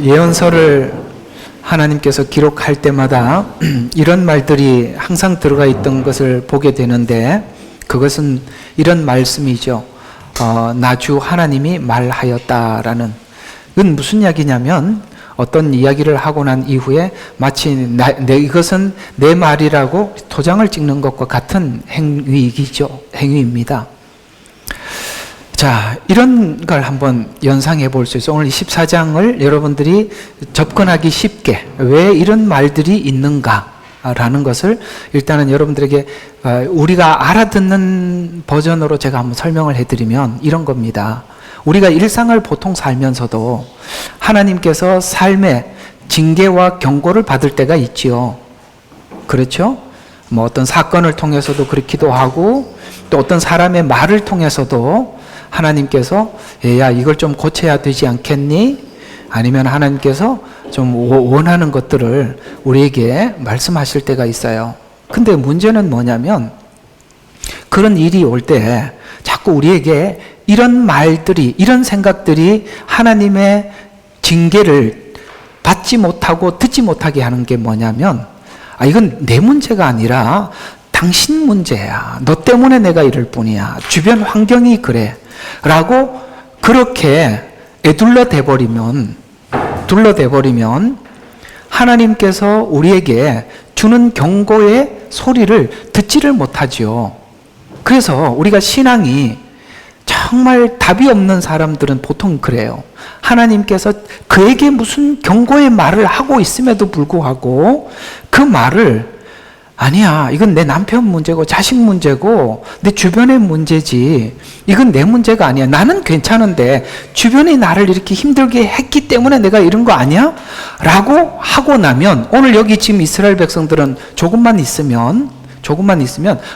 예언서를 하나님께서 기록할 때마다 이런 말들이 항상 들어가 있던 것을 보게 되는데, 그것은 이런 말씀이죠. 나 주 하나님이 말하였다라는. 이건 무슨 이야기냐면, 어떤 이야기를 하고 난 이후에 마치 이것은 내 말이라고 도장을 찍는 것과 같은 행위입니다. 자, 이런 걸 한번 연상해 볼 수 있어요. 오늘 14장을 여러분들이 접근하기 쉽게 왜 이런 말들이 있는가라는 것을 일단은 여러분들에게 우리가 알아듣는 버전으로 제가 한번 설명을 해드리면 이런 겁니다. 우리가 일상을 보통 살면서도 하나님께서 삶의 징계와 경고를 받을 때가 있지요. 그렇죠? 뭐 어떤 사건을 통해서도 그렇기도 하고, 또 어떤 사람의 말을 통해서도 하나님께서 야, 이걸 좀 고쳐야 되지 않겠니? 아니면 하나님께서 좀 원하는 것들을 우리에게 말씀하실 때가 있어요. 근데 문제는 뭐냐면, 그런 일이 올 때 자꾸 우리에게 이런 말들이, 이런 생각들이 하나님의 징계를 받지 못하고 듣지 못하게 하는 게 뭐냐면, 이건 내 문제가 아니라 당신 문제야. 너 때문에 내가 이럴 뿐이야. 주변 환경이 그래. 라고 그렇게 둘러대버리면 하나님께서 우리에게 주는 경고의 소리를 듣지를 못하죠. 그래서 우리가 신앙이 정말 답이 없는 사람들은 보통 그래요. 하나님께서 그에게 무슨 경고의 말을 하고 있음에도 불구하고 그 말을 아니야, 이건 내 남편 문제고 자식 문제고 내 주변의 문제지, 이건 내 문제가 아니야, 나는 괜찮은데 주변이 나를 이렇게 힘들게 했기 때문에 내가 이런 거 아니야? 라고 하고 나면, 오늘 여기 지금 이스라엘 백성들은 조금만 있으면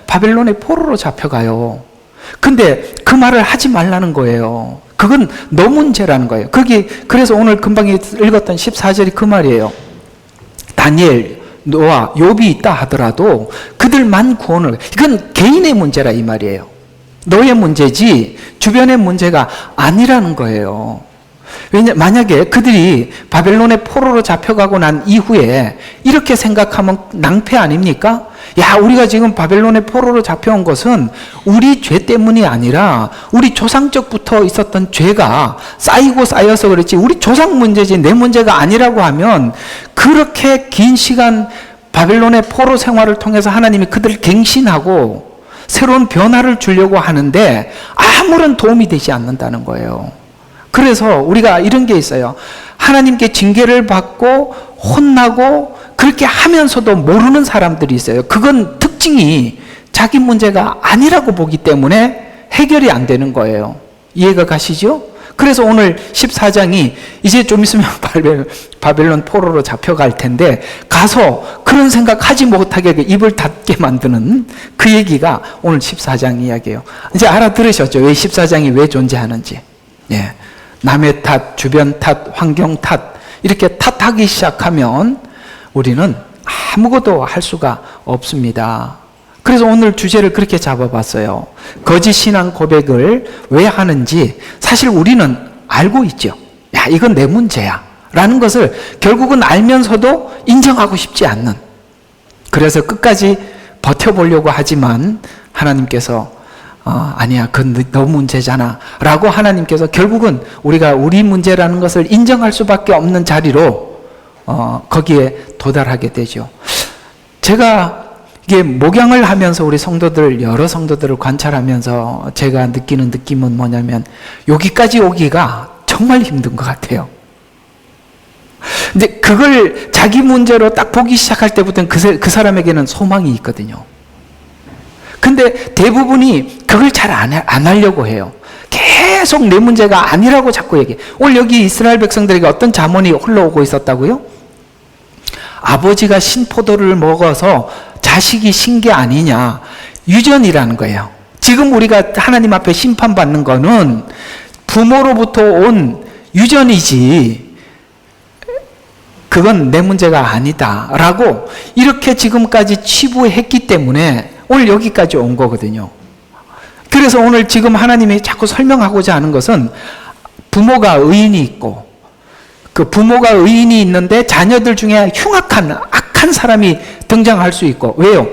바벨론의 포로로 잡혀가요. 근데 그 말을 하지 말라는 거예요. 그건 너 문제라는 거예요. 그래서 오늘 금방 읽었던 14절이 그 말이에요. 다니엘, 노아, 욥이 있다 하더라도 그들만 구원을, 이건 개인의 문제라 이 말이에요. 너의 문제지 주변의 문제가 아니라는 거예요. 만약에 그들이 바벨론의 포로로 잡혀가고 난 이후에 이렇게 생각하면 낭패 아닙니까? 야, 우리가 지금 바벨론의 포로로 잡혀온 것은 우리 죄 때문이 아니라 우리 조상적부터 있었던 죄가 쌓이고 쌓여서 그렇지 우리 조상 문제지 내 문제가 아니라고 하면, 그렇게 긴 시간 바벨론의 포로 생활을 통해서 하나님이 그들을 갱신하고 새로운 변화를 주려고 하는데 아무런 도움이 되지 않는다는 거예요. 그래서 우리가 이런 게 있어요. 하나님께 징계를 받고 혼나고 그렇게 하면서도 모르는 사람들이 있어요. 그건 특징이 자기 문제가 아니라고 보기 때문에 해결이 안 되는 거예요. 이해가 가시죠? 그래서 오늘 14장이 이제 좀 있으면 바벨론 포로로 잡혀갈 텐데, 가서 그런 생각하지 못하게 입을 닫게 만드는 그 얘기가 오늘 14장 이야기예요. 이제 알아들으셨죠? 왜 14장이 왜 존재하는지. 예. 남의 탓, 주변 탓, 환경 탓, 이렇게 탓하기 시작하면 우리는 아무것도 할 수가 없습니다. 그래서 오늘 주제를 그렇게 잡아봤어요. 거짓 신앙 고백을 왜 하는지 사실 우리는 알고 있죠. 야, 이건 내 문제야 라는 것을 결국은 알면서도 인정하고 싶지 않는, 그래서 끝까지 버텨보려고 하지만 하나님께서 아니야, 그건 너 문제잖아 라고 하나님께서 결국은 우리가 우리 문제라는 것을 인정할 수밖에 없는 자리로 거기에 도달하게 되죠. 제가 이게 목양을 하면서 우리 성도들, 여러 성도들을 관찰하면서 제가 느끼는 느낌은 뭐냐면, 여기까지 오기가 정말 힘든 것 같아요. 근데 그걸 자기 문제로 딱 보기 시작할 때부터는 그 사람에게는 소망이 있거든요. 근데 대부분이 그걸 잘 안 하려고 해요. 계속 내 문제가 아니라고 자꾸 얘기해. 오늘 여기 이스라엘 백성들에게 어떤 잠언이 흘러오고 있었다고요? 아버지가 신포도를 먹어서 자식이 신 게 아니냐. 유전이라는 거예요. 지금 우리가 하나님 앞에 심판받는 거는 부모로부터 온 유전이지 그건 내 문제가 아니다 라고 이렇게 지금까지 치부했기 때문에 오늘 여기까지 온 거거든요. 그래서 오늘 지금 하나님이 자꾸 설명하고자 하는 것은, 부모가 의인이 있고 그 부모가 의인이 있는데 자녀들 중에 흉악한 악한 사람이 등장할 수 있고, 왜요?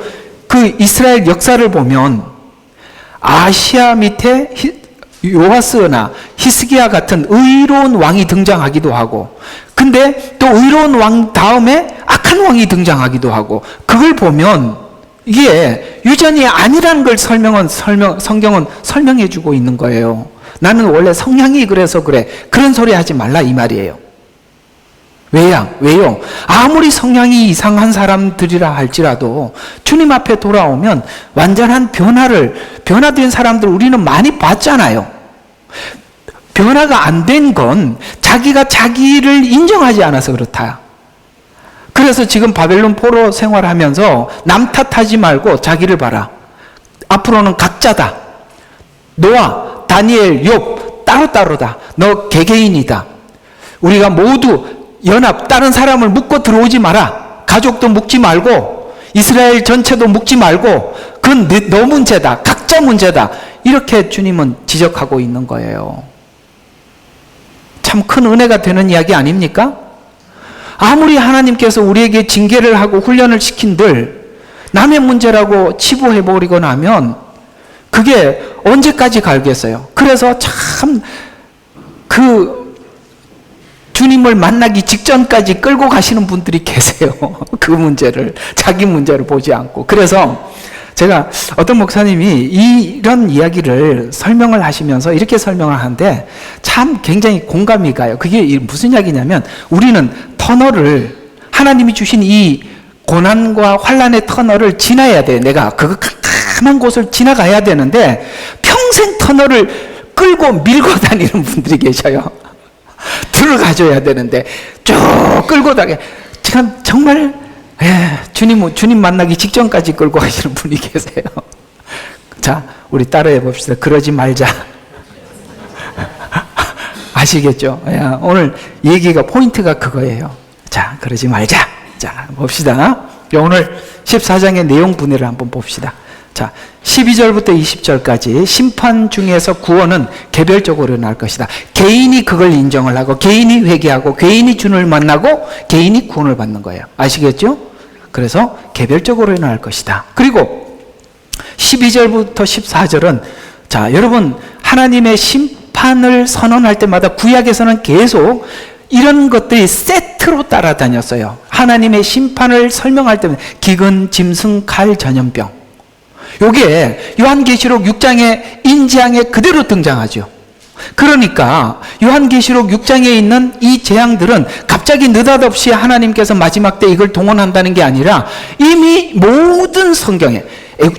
그 이스라엘 역사를 보면 아시아 밑에 요아스나 히스기야 같은 의로운 왕이 등장하기도 하고, 근데 또 의로운 왕 다음에 악한 왕이 등장하기도 하고, 그걸 보면 이게 유전이 아니라는 걸 성경은 설명해 주고 있는 거예요. 나는 원래 성향이 그래서 그래. 그런 소리 하지 말라 이 말이에요. 왜요? 아무리 성향이 이상한 사람들이라 할지라도 주님 앞에 돌아오면 완전한 변화된 사람들 우리는 많이 봤잖아요. 변화가 안 된 건 자기가 자기를 인정하지 않아서 그렇다. 그래서 지금 바벨론 포로 생활하면서 남 탓하지 말고 자기를 봐라. 앞으로는 각자다. 노아, 다니엘, 욥 따로따로다. 너 개개인이다. 우리가 모두 연합, 다른 사람을 묶고 들어오지 마라. 가족도 묶지 말고 이스라엘 전체도 묶지 말고 그건 너 문제다. 각자 문제다. 이렇게 주님은 지적하고 있는 거예요. 참 큰 은혜가 되는 이야기 아닙니까? 아무리 하나님께서 우리에게 징계를 하고 훈련을 시킨들 남의 문제라고 치부해버리고 나면 그게 언제까지 갈겠어요? 그래서 참 주님을 만나기 직전까지 끌고 가시는 분들이 계세요. 그 문제를, 자기 문제를 보지 않고. 그래서 제가 어떤 목사님이 이런 이야기를 설명을 하시면서 이렇게 설명을 하는데 참 굉장히 공감이 가요. 그게 무슨 이야기냐면 우리는 터널을, 하나님이 주신 이 고난과 환난의 터널을 지나야 돼. 내가 그 캄캄한 곳을 지나가야 되는데 평생 터널을 끌고 밀고 다니는 분들이 계셔요. 들어가줘야 되는데 쭉 끌고 다니. 참 정말 주님 만나기 직전까지 끌고 가시는 분이 계세요. 자, 우리 따라해 봅시다. 그러지 말자. 아시겠죠? 오늘 얘기가 포인트가 그거예요. 자, 그러지 말자. 자, 봅시다. 오늘 14장의 내용 분해를 한번 봅시다. 자, 12절부터 20절까지 심판 중에서 구원은 개별적으로 일어날 것이다. 개인이 그걸 인정을 하고 개인이 회개하고 개인이 주님을 만나고 개인이 구원을 받는 거예요. 아시겠죠? 그래서 개별적으로 일어날 것이다. 그리고 12절부터 14절은 자, 여러분 하나님의 심판을 선언할 때마다 구약에서는 계속 이런 것들이 세트로 따라다녔어요. 하나님의 심판을 설명할 때는 기근, 짐승, 칼, 전염병. 요게 요한계시록 6장의 인지항에 그대로 등장하죠. 그러니까 요한계시록 6장에 있는 이 재앙들은 갑자기 느닷없이 하나님께서 마지막 때 이걸 동원한다는 게 아니라 이미 모든 성경에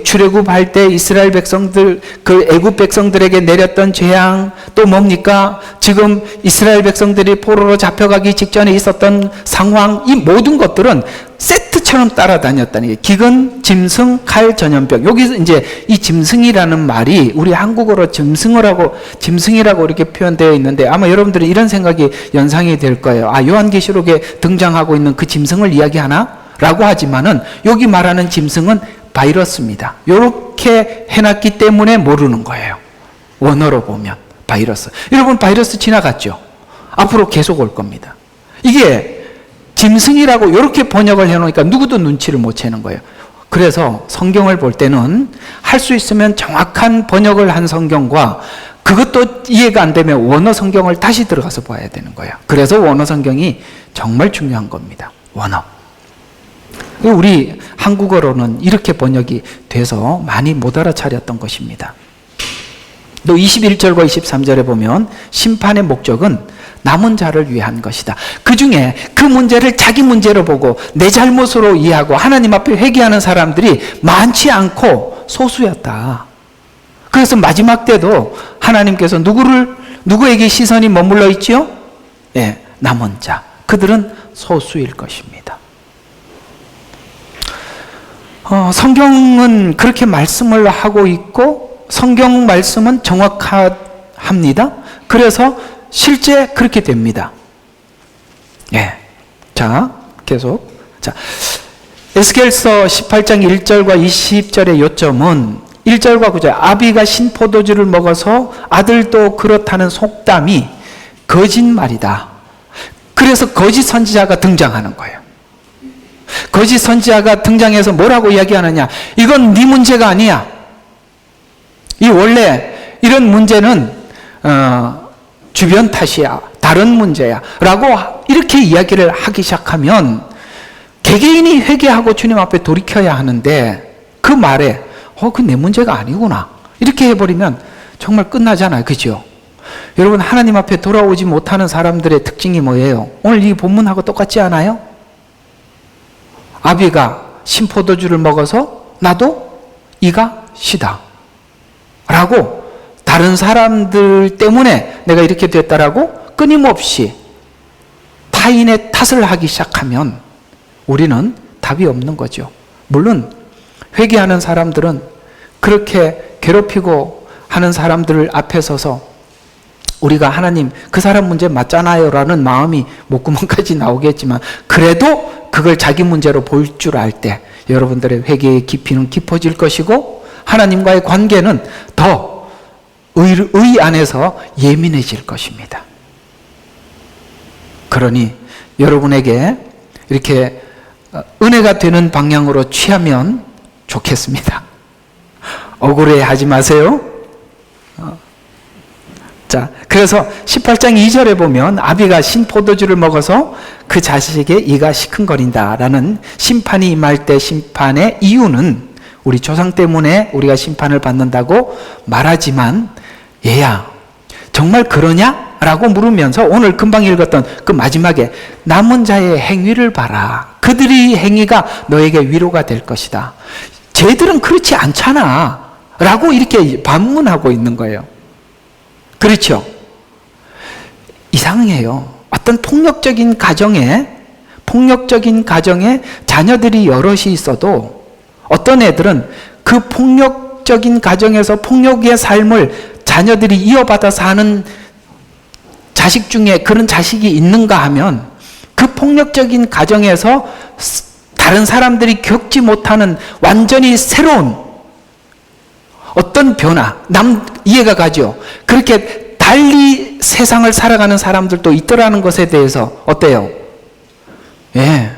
출애굽할 때 이스라엘 백성들, 그 애굽 백성들에게 내렸던 재앙, 또 뭡니까? 지금 이스라엘 백성들이 포로로 잡혀가기 직전에 있었던 상황, 이 모든 것들은 세트처럼 따라다녔다는 게 기근, 짐승, 칼, 전염병. 여기서 이제 이 짐승이라는 말이 우리 한국어로 짐승이라고 이렇게 표현되어 있는데 아마 여러분들은 이런 생각이 연상이 될 거예요. 아, 요한계시록에 등장하고 있는 그 짐승을 이야기하나? 라고 하지만은 여기 말하는 짐승은 바이러스입니다. 이렇게 해놨기 때문에 모르는 거예요. 원어로 보면 바이러스. 여러분 바이러스 지나갔죠? 앞으로 계속 올 겁니다. 이게 짐승이라고 이렇게 번역을 해놓으니까 누구도 눈치를 못 채는 거예요. 그래서 성경을 볼 때는 할 수 있으면 정확한 번역을 한 성경과 그것도 이해가 안 되면 원어 성경을 다시 들어가서 봐야 되는 거예요. 그래서 원어 성경이 정말 중요한 겁니다. 원어. 우리 한국어로는 이렇게 번역이 돼서 많이 못 알아차렸던 것입니다. 또 21절과 23절에 보면 심판의 목적은 남은 자를 위한 것이다. 그 중에 그 문제를 자기 문제로 보고 내 잘못으로 이해하고 하나님 앞에 회개하는 사람들이 많지 않고 소수였다. 그래서 마지막 때도 하나님께서 누구에게 시선이 머물러 있지요? 예, 남은 자. 그들은 소수일 것입니다. 성경은 그렇게 말씀을 하고 있고 성경 말씀은 정확합니다. 그래서 실제 그렇게 됩니다. 예. 자, 계속. 자, 에스겔서 18장 1절과 20절의 요점은 1절과 9절 아비가 신포도주를 먹어서 아들도 그렇다는 속담이 거짓말이다. 그래서 거짓 선지자가 등장하는 거예요. 거짓 선지자가 등장해서 뭐라고 이야기하느냐? 이건 네 문제가 아니야. 이 원래 이런 문제는 주변 탓이야, 다른 문제야 라고 이렇게 이야기를 하기 시작하면 개개인이 회개하고 주님 앞에 돌이켜야 하는데, 그 말에 그 내 문제가 아니구나 이렇게 해버리면 정말 끝나잖아요. 그죠? 여러분, 하나님 앞에 돌아오지 못하는 사람들의 특징이 뭐예요? 오늘 이 본문하고 똑같지 않아요? 아비가 신포도주를 먹어서 나도 이가 시다 라고 다른 사람들 때문에 내가 이렇게 됐다라고 끊임없이 타인의 탓을 하기 시작하면 우리는 답이 없는 거죠. 물론 회개하는 사람들은 그렇게 괴롭히고 하는 사람들 앞에 서서 우리가 하나님 그 사람 문제 맞잖아요 라는 마음이 목구멍까지 나오겠지만, 그래도 그걸 자기 문제로 볼 줄 알 때 여러분들의 회개의 깊이는 깊어질 것이고 하나님과의 관계는 더 의 안에서 예민해질 것입니다. 그러니 여러분에게 이렇게 은혜가 되는 방향으로 취하면 좋겠습니다. 억울해하지 마세요. 자, 그래서 18장 2절에 보면 아비가 신포도주를 먹어서 그 자식의 이가 시큰거린다라는 심판이 임할 때 심판의 이유는 우리 조상 때문에 우리가 심판을 받는다고 말하지만, 얘야 정말 그러냐? 라고 물으면서 오늘 금방 읽었던 그 마지막에 남은 자의 행위를 봐라. 그들의 행위가 너에게 위로가 될 것이다. 쟤들은 그렇지 않잖아 라고 이렇게 반문하고 있는 거예요. 그렇죠? 이상해요. 어떤 폭력적인 가정에 자녀들이 여럿이 있어도 어떤 애들은 그 폭력적인 가정에서 폭력의 삶을 자녀들이 이어받아 사는 자식 중에 그런 자식이 있는가 하면, 그 폭력적인 가정에서 다른 사람들이 겪지 못하는 완전히 새로운 어떤 변화, 이해가 가죠. 그렇게 달리 세상을 살아가는 사람들도 있더라는 것에 대해서 어때요? 예,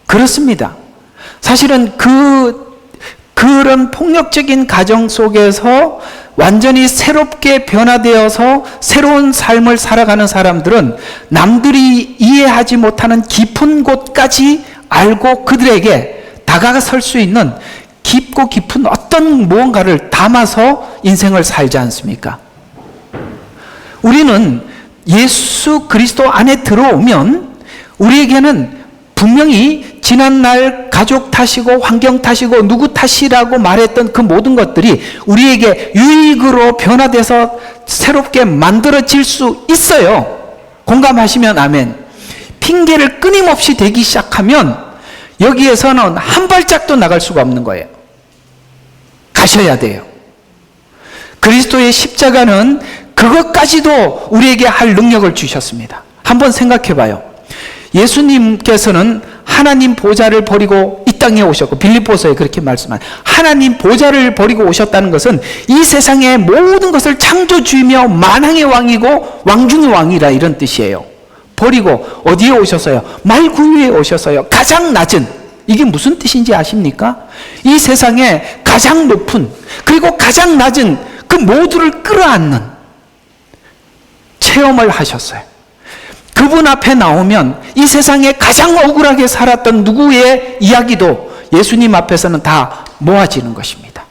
그렇습니다. 사실은 그런 폭력적인 가정 속에서 완전히 새롭게 변화되어서 새로운 삶을 살아가는 사람들은 남들이 이해하지 못하는 깊은 곳까지 알고 그들에게 다가설 수 있는 깊고 깊은 어떤 무언가를 담아서 인생을 살지 않습니까? 우리는 예수 그리스도 안에 들어오면 우리에게는 분명히 지난날 가족 탓이고 환경 탓이고 누구 탓이라고 말했던 그 모든 것들이 우리에게 유익으로 변화돼서 새롭게 만들어질 수 있어요. 공감하시면 아멘. 핑계를 끊임없이 대기 시작하면 여기에서는 한 발짝도 나갈 수가 없는 거예요. 가셔야 돼요. 그리스도의 십자가는 그것까지도 우리에게 할 능력을 주셨습니다. 한번 생각해 봐요. 예수님께서는 하나님 보좌를 버리고 이 땅에 오셨고, 빌립보서에 그렇게 말씀한 하나님 보좌를 버리고 오셨다는 것은 이 세상의 모든 것을 창조주이며 만왕의 왕이고 왕중의 왕이라 이런 뜻이에요. 버리고 어디에 오셨어요? 말구유에 오셨어요. 가장 낮은, 이게 무슨 뜻인지 아십니까? 이 세상에 가장 높은 그리고 가장 낮은 그 모두를 끌어안는 체험을 하셨어요. 그분 앞에 나오면 이 세상에 가장 억울하게 살았던 누구의 이야기도 예수님 앞에서는 다 모아지는 것입니다.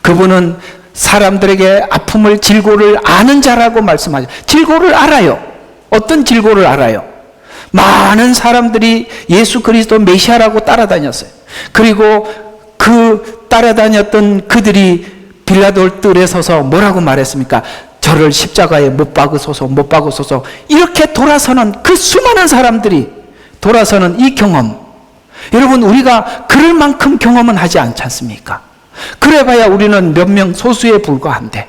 그분은 사람들에게 아픔을, 질고를 아는 자라고 말씀하죠. 질고를 알아요. 어떤 질고를 알아요? 많은 사람들이 예수 그리스도 메시아라고 따라다녔어요. 그리고 그 따라다녔던 그들이 빌라도 뜰에 서서 뭐라고 말했습니까? 저를 십자가에 못 박으소서, 못 박으소서. 이렇게 돌아서는 그 수많은 사람들이 돌아서는 이 경험, 여러분 우리가 그럴 만큼 경험은 하지 않지 않습니까? 그래봐야 우리는 몇 명 소수에 불과한데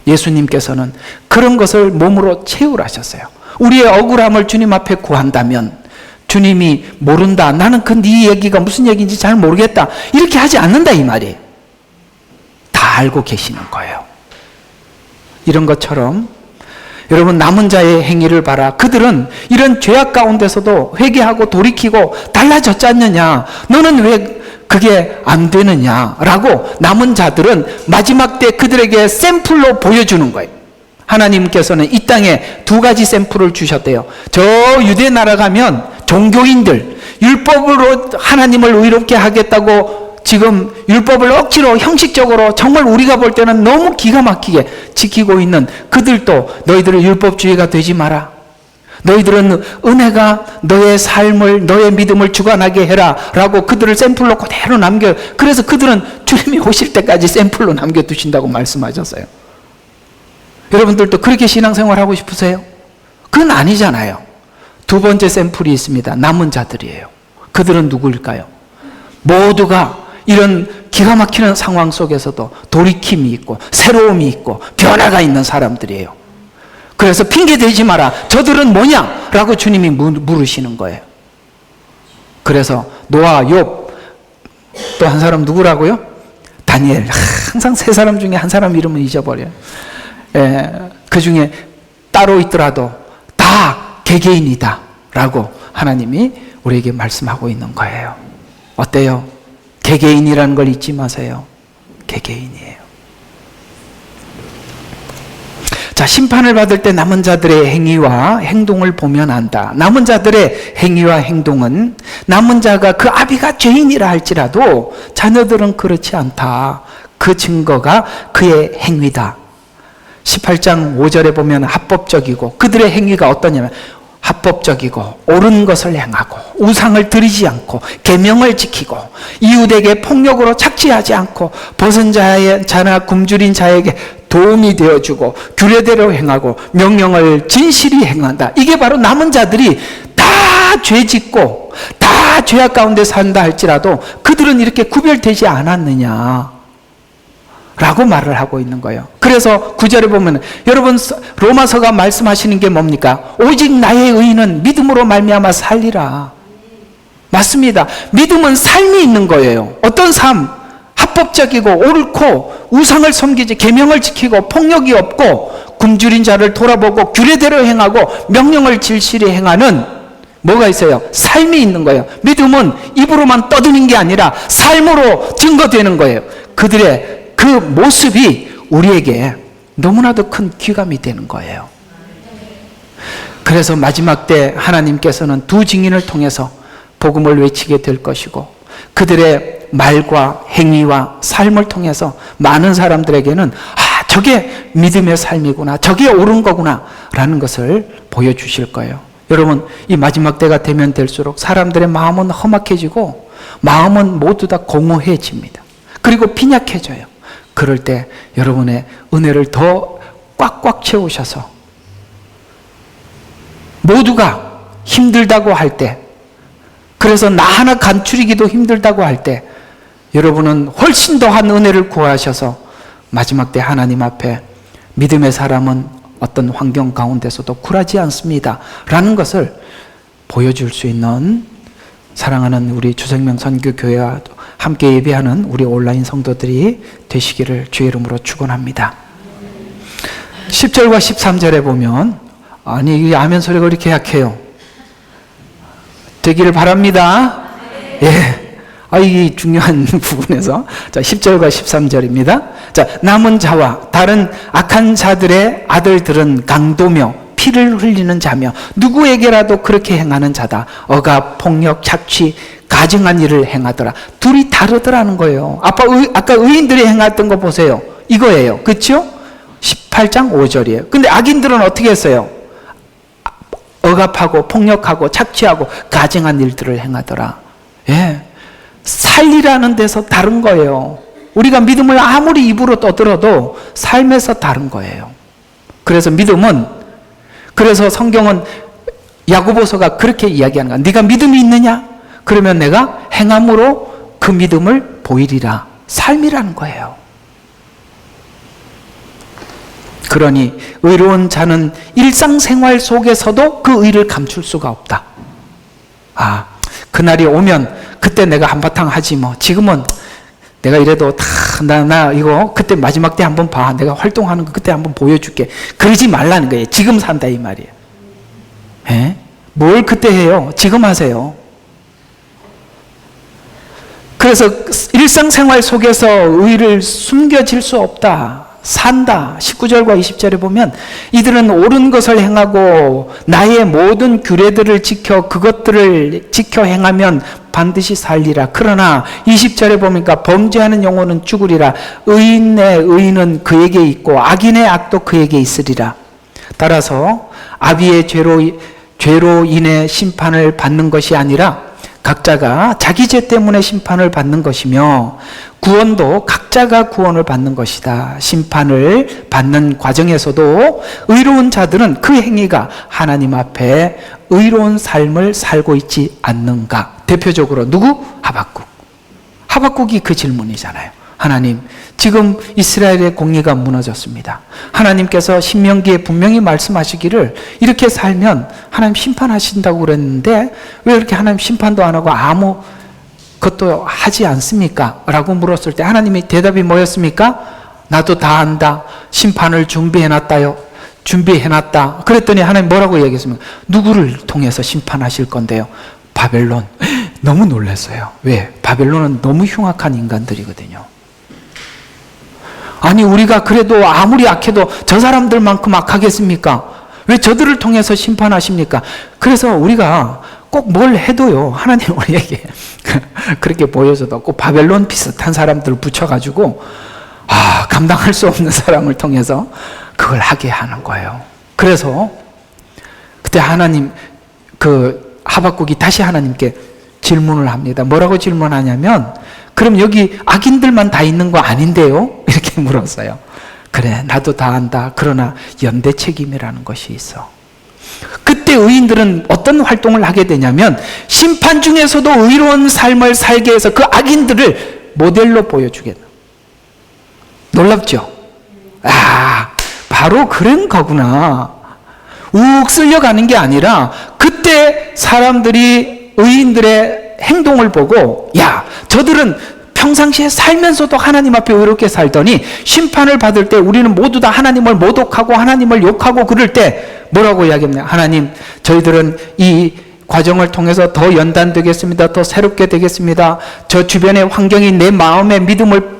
예수님께서는 그런 것을 몸으로 체울하셨어요. 우리의 억울함을 주님 앞에 구한다면 주님이 모른다, 나는 그 네 얘기가 무슨 얘기인지 잘 모르겠다, 이렇게 하지 않는다 이 말이에요. 다 알고 계시는 거예요. 이런 것처럼 여러분, 남은 자의 행위를 봐라. 그들은 이런 죄악 가운데서도 회개하고 돌이키고 달라졌지 않느냐? 너는 왜 그게 안 되느냐? 라고 남은 자들은 마지막 때 그들에게 샘플로 보여주는 거예요. 하나님께서는 이 땅에 두 가지 샘플을 주셨대요. 저 유대 나라 가면 종교인들, 율법으로 하나님을 의롭게 하겠다고 지금 율법을 억지로 형식적으로 정말 우리가 볼 때는 너무 기가 막히게 지키고 있는 그들도 너희들은 율법주의가 되지 마라. 너희들은 은혜가 너의 삶을, 너의 믿음을 주관하게 해라 라고 그들을 샘플로 그대로 남겨. 그래서 그들은 주님이 오실 때까지 샘플로 남겨두신다고 말씀하셨어요. 여러분들도 그렇게 신앙생활 하고 싶으세요? 그건 아니잖아요. 두 번째 샘플이 있습니다. 남은 자들이에요. 그들은 누구일까요? 모두가 이런 기가 막히는 상황 속에서도 돌이킴이 있고 새로움이 있고 변화가 있는 사람들이에요. 그래서 핑계 대지 마라. 저들은 뭐냐? 라고 주님이 물으시는 거예요. 그래서 노아, 욥, 또 한 사람 누구라고요? 다니엘. 항상 세 사람 중에 한 사람 이름은 잊어버려요. 그 중에 따로 있더라도 다 개개인이다 라고 하나님이 우리에게 말씀하고 있는 거예요. 어때요? 개개인이라는 걸 잊지 마세요. 개개인이에요. 자, 심판을 받을 때 남은 자들의 행위와 행동을 보면 안다. 남은 자들의 행위와 행동은 남은 자가 그 아비가 죄인이라 할지라도 자녀들은 그렇지 않다. 그 증거가 그의 행위다. 18장 5절에 보면 합법적이고 그들의 행위가 어떠냐면 합법적이고 옳은 것을 행하고 우상을 드리지 않고 계명을 지키고 이웃에게 폭력으로 착취하지 않고 벗은 자나 굶주린 자에게 도움이 되어주고 규례대로 행하고 명령을 진실히 행한다. 이게 바로 남은 자들이 다 죄짓고 다 죄악 가운데 산다 할지라도 그들은 이렇게 구별되지 않았느냐 라고 말을 하고 있는 거예요. 그래서 9절에 보면 여러분 로마서가 말씀하시는 게 뭡니까? 오직 나의 의인은 믿음으로 말미암아 살리라. 맞습니다. 믿음은 삶이 있는 거예요. 어떤 삶? 합법적이고 옳고 우상을 섬기지 계명을 지키고 폭력이 없고 굶주린 자를 돌아보고 규례대로 행하고 명령을 진실히 행하는 뭐가 있어요? 삶이 있는 거예요. 믿음은 입으로만 떠드는 게 아니라 삶으로 증거되는 거예요. 그들의 그 모습이 우리에게 너무나도 큰 귀감이 되는 거예요. 그래서 마지막 때 하나님께서는 두 증인을 통해서 복음을 외치게 될 것이고 그들의 말과 행위와 삶을 통해서 많은 사람들에게는 저게 믿음의 삶이구나, 저게 옳은 거구나 라는 것을 보여주실 거예요. 여러분, 이 마지막 때가 되면 될수록 사람들의 마음은 험악해지고 마음은 모두 다 공허해집니다. 그리고 빈약해져요. 그럴 때 여러분의 은혜를 더 꽉꽉 채우셔서 모두가 힘들다고 할 때, 그래서 나 하나 간추리기도 힘들다고 할 때 여러분은 훨씬 더한 은혜를 구하셔서 마지막 때 하나님 앞에 믿음의 사람은 어떤 환경 가운데서도 굴하지 않습니다 라는 것을 보여줄 수 있는 사랑하는 우리 주생명 선교교회와 함께 예배하는 우리 온라인 성도들이 되시기를 주의 이름으로 축원합니다. 10절과 13절에 보면 아니 이 아멘 소리가 이렇게 약해요. 되기를 바랍니다. 예. 이 중요한 부분에서 자 10절과 13절입니다. 자, 남은 자와 다른 악한 자들의 아들들은 강도며 피를 흘리는 자며 누구에게라도 그렇게 행하는 자다. 억압, 폭력, 착취, 가증한 일을 행하더라. 둘이 다르더라는 거예요. 아까 의인들이 행했던 거 보세요. 이거예요. 그렇죠? 18장 5절이에요. 근데 악인들은 어떻게 했어요? 억압하고 폭력하고 착취하고 가증한 일들을 행하더라. 예. 살리라는 데서 다른 거예요. 우리가 믿음을 아무리 입으로 떠들어도 삶에서 다른 거예요. 그래서 믿음은, 그래서 성경은 야고보서가 그렇게 이야기하는 거야. 네가 믿음이 있느냐? 그러면 내가 행함으로 그 믿음을 보이리라. 삶이라는 거예요. 그러니 의로운 자는 일상생활 속에서도 그 의를 감출 수가 없다. 그날이 오면 그때 내가 한바탕 하지 뭐. 지금은 내가 이래도 나 이거 그때 마지막 때 한번 봐. 내가 활동하는 거 그때 한번 보여줄게. 그러지 말라는 거예요. 지금 산다 이 말이에요. 예? 뭘 그때 해요? 지금 하세요. 그래서 일상생활 속에서 의를 숨겨질 수 없다. 산다. 19절과 20절에 보면 이들은 옳은 것을 행하고 나의 모든 규례들을 지켜 그것들을 지켜 행하면 반드시 살리라. 그러나 20절에 보니까 범죄하는 영혼은 죽으리라. 의인의 의인은 그에게 있고 악인의 악도 그에게 있으리라. 따라서 아비의 죄로 인해 심판을 받는 것이 아니라 각자가 자기 죄 때문에 심판을 받는 것이며 구원도 각자가 구원을 받는 것이다. 심판을 받는 과정에서도 의로운 자들은 그 행위가 하나님 앞에 의로운 삶을 살고 있지 않는가? 대표적으로 누구? 하박국. 하박국이 그 질문이잖아요. 하나님, 지금 이스라엘의 공의가 무너졌습니다. 하나님께서 신명기에 분명히 말씀하시기를 이렇게 살면 하나님 심판하신다고 그랬는데 왜 이렇게 하나님 심판도 안 하고 아무 것도 하지 않습니까? 라고 물었을 때 하나님의 대답이 뭐였습니까? 나도 다 안다. 심판을 준비해놨다요. 준비해놨다. 그랬더니 하나님 뭐라고 얘기했습니까? 누구를 통해서 심판하실 건데요? 바벨론. 너무 놀랐어요. 왜? 바벨론은 너무 흉악한 인간들이거든요. 아니 우리가 그래도 아무리 악해도 저 사람들만큼 악하겠습니까? 왜 저들을 통해서 심판하십니까? 그래서 우리가 꼭 뭘 해도요 하나님 우리에게 그렇게 보여줘도 꼭 바벨론 비슷한 사람들을 붙여가지고 감당할 수 없는 사람을 통해서 그걸 하게 하는 거예요. 그래서 그때 하나님 하박국이 다시 하나님께 질문을 합니다. 뭐라고 질문하냐면 그럼 여기 악인들만 다 있는 거 아닌데요? 이렇게 물었어요. 그래 나도 다 안다. 그러나 연대 책임이라는 것이 있어. 그때 의인들은 어떤 활동을 하게 되냐면 심판 중에서도 의로운 삶을 살게 해서 그 악인들을 모델로 보여주겠다. 놀랍죠? 바로 그런 거구나. 욱 쓸려가는 게 아니라 그때 사람들이 의인들의 행동을 보고 저들은 평상시에 살면서도 하나님 앞에 의롭게 살더니 심판을 받을 때 우리는 모두 다 하나님을 모독하고 하나님을 욕하고 그럴 때 뭐라고 이야기합니까? 하나님 저희들은 이 과정을 통해서 더 연단되겠습니다. 더 새롭게 되겠습니다. 저 주변의 환경이 내 마음의 믿음을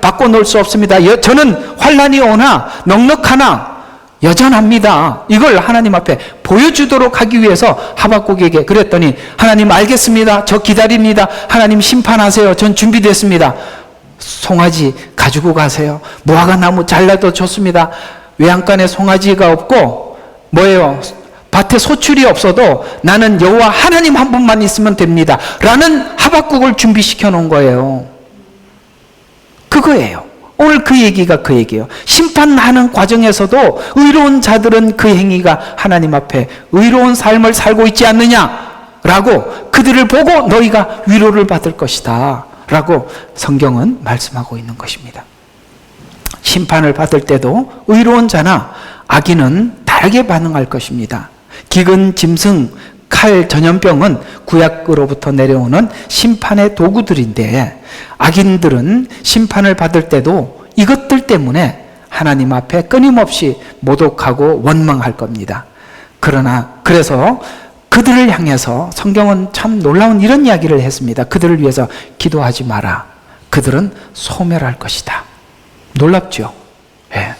바꿔놓을 수 없습니다. 저는 환난이 오나 넉넉하나 여전합니다. 이걸 하나님 앞에 보여주도록 하기 위해서 하박국에게 그랬더니 하나님 알겠습니다. 저 기다립니다. 하나님 심판하세요. 전 준비됐습니다. 송아지 가지고 가세요. 무화과 나무 잘라도 좋습니다. 외양간에 송아지가 없고 뭐예요? 밭에 소출이 없어도 나는 여호와 하나님 한 분만 있으면 됩니다. 라는 하박국을 준비시켜 놓은 거예요. 그거예요. 오늘 그 얘기가 그 얘기예요. 심판하는 과정에서도 의로운 자들은 그 행위가 하나님 앞에 의로운 삶을 살고 있지 않느냐라고 그들을 보고 너희가 위로를 받을 것이다 라고 성경은 말씀하고 있는 것입니다. 심판을 받을 때도 의로운 자나 악인은 다르게 반응할 것입니다. 기근, 짐승, 칼, 전염병은 구약으로부터 내려오는 심판의 도구들인데 악인들은 심판을 받을 때도 이것들 때문에 하나님 앞에 끊임없이 모독하고 원망할 겁니다. 그래서 그들을 향해서 성경은 참 놀라운 이런 이야기를 했습니다. 그들을 위해서 기도하지 마라. 그들은 소멸할 것이다. 놀랍죠? 네.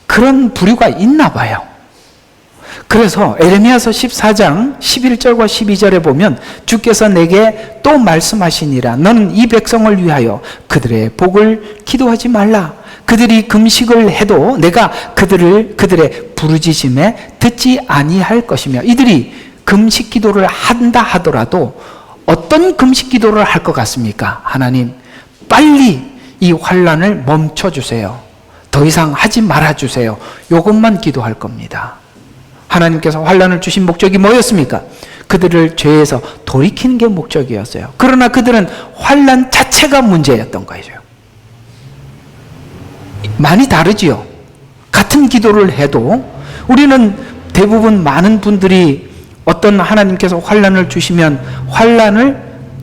그런 부류가 있나 봐요. 그래서 에레미야서 14장 11절과 12절에 보면 주께서 내게 또 말씀하시니라. 너는 이 백성을 위하여 그들의 복을 기도하지 말라. 그들이 금식을 해도 내가 그들의 부르짖음에 듣지 아니할 것이며 이들이 금식 기도를 한다 하더라도 어떤 금식 기도를 할 것 같습니까? 하나님 빨리 이 환난을 멈춰주세요. 더 이상 하지 말아주세요. 이것만 기도할 겁니다. 하나님께서 환난을 주신 목적이 뭐였습니까? 그들을 죄에서 돌이키는 게 목적이었어요. 그러나 그들은 환난 자체가 문제였던 거죠. 많이 다르지요. 같은 기도를 해도 우리는 대부분 많은 분들이 어떤 하나님께서 환난을 주시면 환난을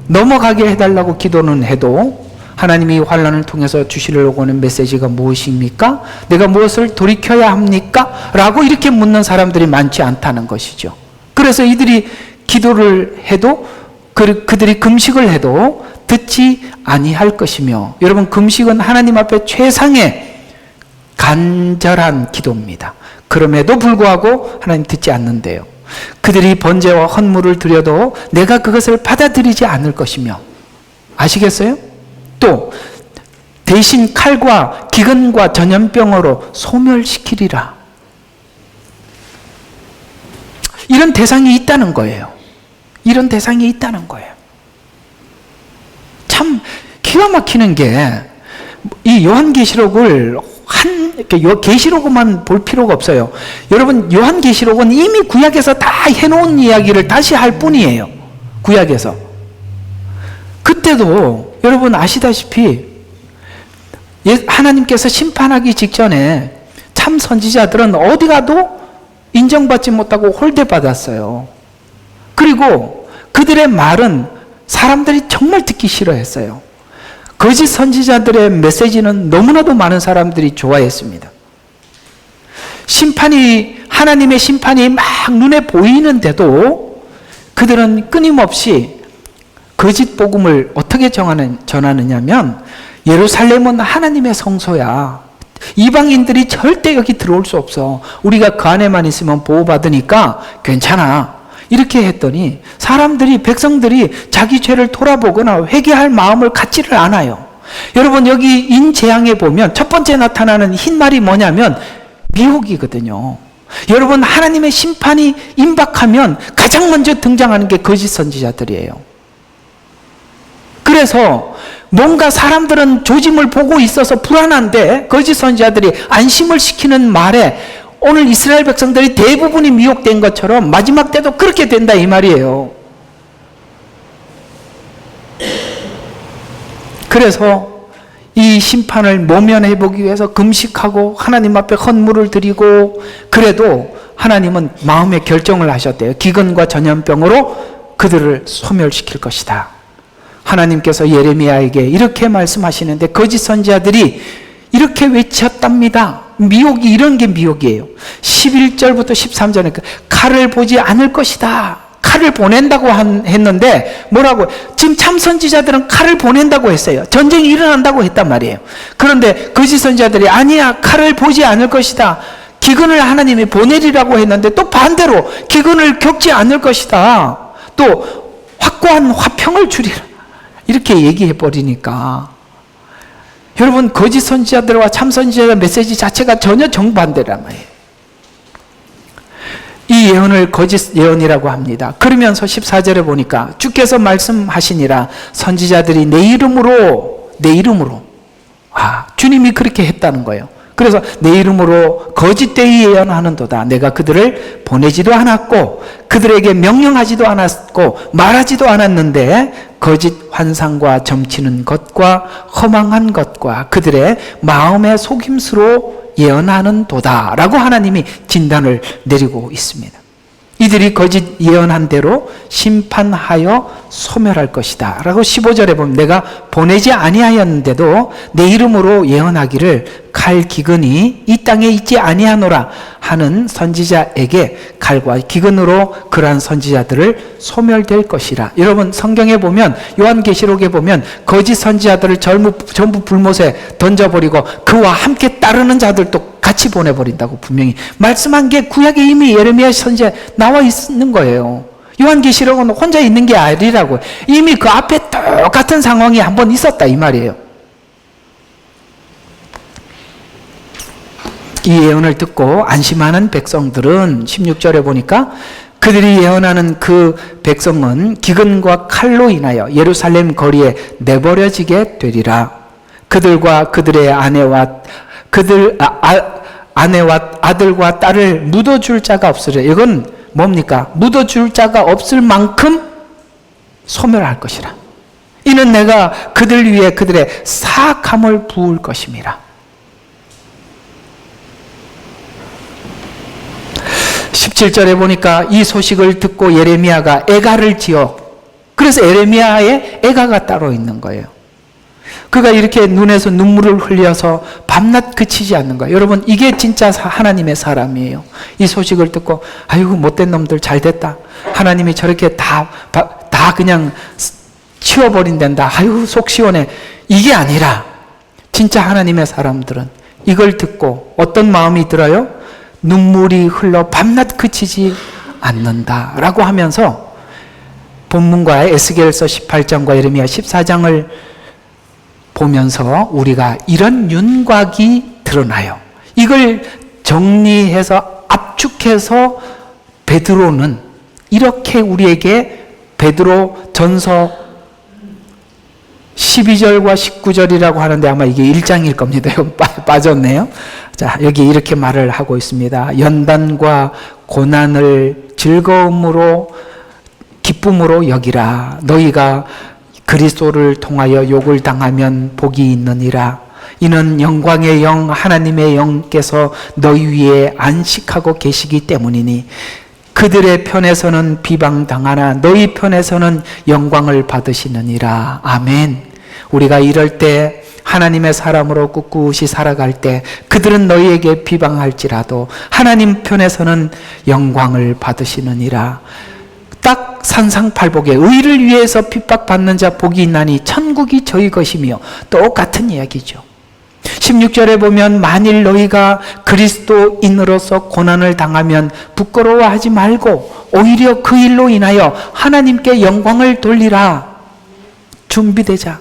넘어가게 해달라고 기도는 해도 하나님이 환난을 통해서 주시려고 하는 메시지가 무엇입니까? 내가 무엇을 돌이켜야 합니까? 라고 이렇게 묻는 사람들이 많지 않다는 것이죠. 그래서 이들이 기도를 해도 그들이 금식을 해도 듣지 아니할 것이며, 여러분, 금식은 하나님 앞에 최상의 간절한 기도입니다. 그럼에도 불구하고 하나님 듣지 않는데요. 그들이 번제와 헌물을 드려도 내가 그것을 받아들이지 않을 것이며, 아시겠어요? 또 대신 칼과 기근과 전염병으로 소멸시키리라. 이런 대상이 있다는 거예요. 이런 대상이 있다는 거예요. 참 기가 막히는 게, 이 요한계시록을 계시록만 볼 필요가 없어요. 여러분, 요한계시록은 이미 구약에서 다 해놓은 이야기를 다시 할 뿐이에요. 구약에서. 그때도 여러분 아시다시피 하나님께서 심판하기 직전에 참 선지자들은 어디 가도 인정받지 못하고 홀대받았어요. 그리고 그들의 말은 사람들이 정말 듣기 싫어했어요. 거짓 선지자들의 메시지는 너무나도 많은 사람들이 좋아했습니다. 하나님의 심판이 막 눈에 보이는데도 그들은 끊임없이 거짓 복음을 어떻게 전하느냐면, 예루살렘은 하나님의 성소야. 이방인들이 절대 여기 들어올 수 없어. 우리가 그 안에만 있으면 보호받으니까 괜찮아. 이렇게 했더니 사람들이, 백성들이 자기 죄를 돌아보거나 회개할 마음을 갖지를 않아요. 여러분, 여기 인재앙에 보면 첫 번째 나타나는 흰 말이 뭐냐면 미혹이거든요. 여러분, 하나님의 심판이 임박하면 가장 먼저 등장하는 게 거짓 선지자들이에요. 그래서 뭔가 사람들은 조짐을 보고 있어서 불안한데 거짓 선지자들이 안심을 시키는 말에 오늘 이스라엘 백성들이 대부분이 미혹된 것처럼 마지막 때도 그렇게 된다, 이 말이에요. 그래서 이 심판을 모면해 보기 위해서 금식하고 하나님 앞에 헌물을 드리고, 그래도 하나님은 마음의 결정을 하셨대요. 기근과 전염병으로 그들을 소멸시킬 것이다. 하나님께서 예레미야에게 이렇게 말씀하시는데 거짓 선지자들이 이렇게 외쳤답니다. 미혹이, 이런 게 미혹이에요. 11절부터 13절에 칼을 보지 않을 것이다. 칼을 보낸다고 했는데 뭐라고? 지금 참 선지자들은 칼을 보낸다고 했어요. 전쟁이 일어난다고 했단 말이에요. 그런데 거짓 선지자들이 아니야, 칼을 보지 않을 것이다. 기근을 하나님이 보내리라고 했는데 또 반대로 기근을 겪지 않을 것이다. 또 확고한 화평을 주리라. 이렇게 얘기해 버리니까 여러분, 거짓 선지자들과 참 선지자의 메시지 자체가 전혀 정반대란 말이에요. 이 예언을 거짓 예언이라고 합니다. 그러면서 14절에 보니까 주께서 말씀하시니라, 선지자들이 내 이름으로 주님이 그렇게 했다는 거예요. 그래서 내 이름으로 거짓되이 예언하는도다. 내가 그들을 보내지도 않았고 그들에게 명령하지도 않았고 말하지도 않았는데 거짓 환상과 점치는 것과 허망한 것과 그들의 마음의 속임수로 예언하는도다 라고 하나님이 진단을 내리고 있습니다. 이들이 거짓 예언한 대로 심판하여 소멸할 것이다 라고 15절에 보면, 내가 보내지 아니하였는데도 내 이름으로 예언하기를 칼 기근이 이 땅에 있지 아니하노라 하는 선지자에게 칼과 기근으로 그러한 선지자들을 소멸될 것이라. 여러분, 성경에 보면, 요한계시록에 보면 거짓 선지자들을 전부 불못에 던져버리고 그와 함께 따르는 자들도 같이 보내버린다고 분명히 말씀한 게 구약에 이미 예레미야 선지자에 나와 있는 거예요. 요한계시록은 혼자 있는 게 아니라고. 이미 그 앞에 똑같은 상황이 한번 있었다, 이 말이에요. 이 예언을 듣고 안심하는 백성들은 16절에 보니까 그들이 예언하는 그 백성은 기근과 칼로 인하여 예루살렘 거리에 내버려지게 되리라. 그들과 그들의 아내와 아들과 딸을 묻어줄 자가 없으리라. 이건 뭡니까? 묻어줄 자가 없을 만큼 소멸할 것이라. 이는 내가 그들 위에 그들의 사악함을 부을 것임이라. 17절에 보니까 이 소식을 듣고 예레미야가 애가를 지어, 그래서 예레미야에 애가가 따로 있는 거예요. 그가 이렇게 눈에서 눈물을 흘려서 밤낮 그치지 않는 거예요. 여러분, 이게 진짜 하나님의 사람이에요. 이 소식을 듣고 아이고 못된 놈들 잘 됐다. 하나님이 저렇게 다 그냥 치워버린단다. 아이고 속 시원해. 이게 아니라 진짜 하나님의 사람들은 이걸 듣고 어떤 마음이 들어요? 눈물이 흘러 밤낮 그치지 않는다라고 하면서 본문과 에스겔서 18장과 예레미야 14장을 보면서 우리가 이런 윤곽이 드러나요. 이걸 정리해서 압축해서 베드로는 이렇게 우리에게 베드로 전서 12절과 19절이라고 하는데 아마 이게 1장일 겁니다. 빠졌네요. 자, 여기 이렇게 말을 하고 있습니다. 연단과 고난을 즐거움으로 기쁨으로 여기라. 너희가 그리스도를 통하여 욕을 당하면 복이 있느니라. 이는 영광의 영 하나님의 영께서 너희 위에 안식하고 계시기 때문이니 그들의 편에서는 비방당하나 너희 편에서는 영광을 받으시느니라. 아멘. 우리가 이럴 때 하나님의 사람으로 꿋꿋이 살아갈 때 그들은 너희에게 비방할지라도 하나님 편에서는 영광을 받으시느니라. 딱 산상팔복에 의를 위해서 핍박받는 자 복이 있나니 천국이 저희 것이며 똑같은 이야기죠. 16절에 보면 만일 너희가 그리스도인으로서 고난을 당하면 부끄러워하지 말고 오히려 그 일로 인하여 하나님께 영광을 돌리라. 준비되자.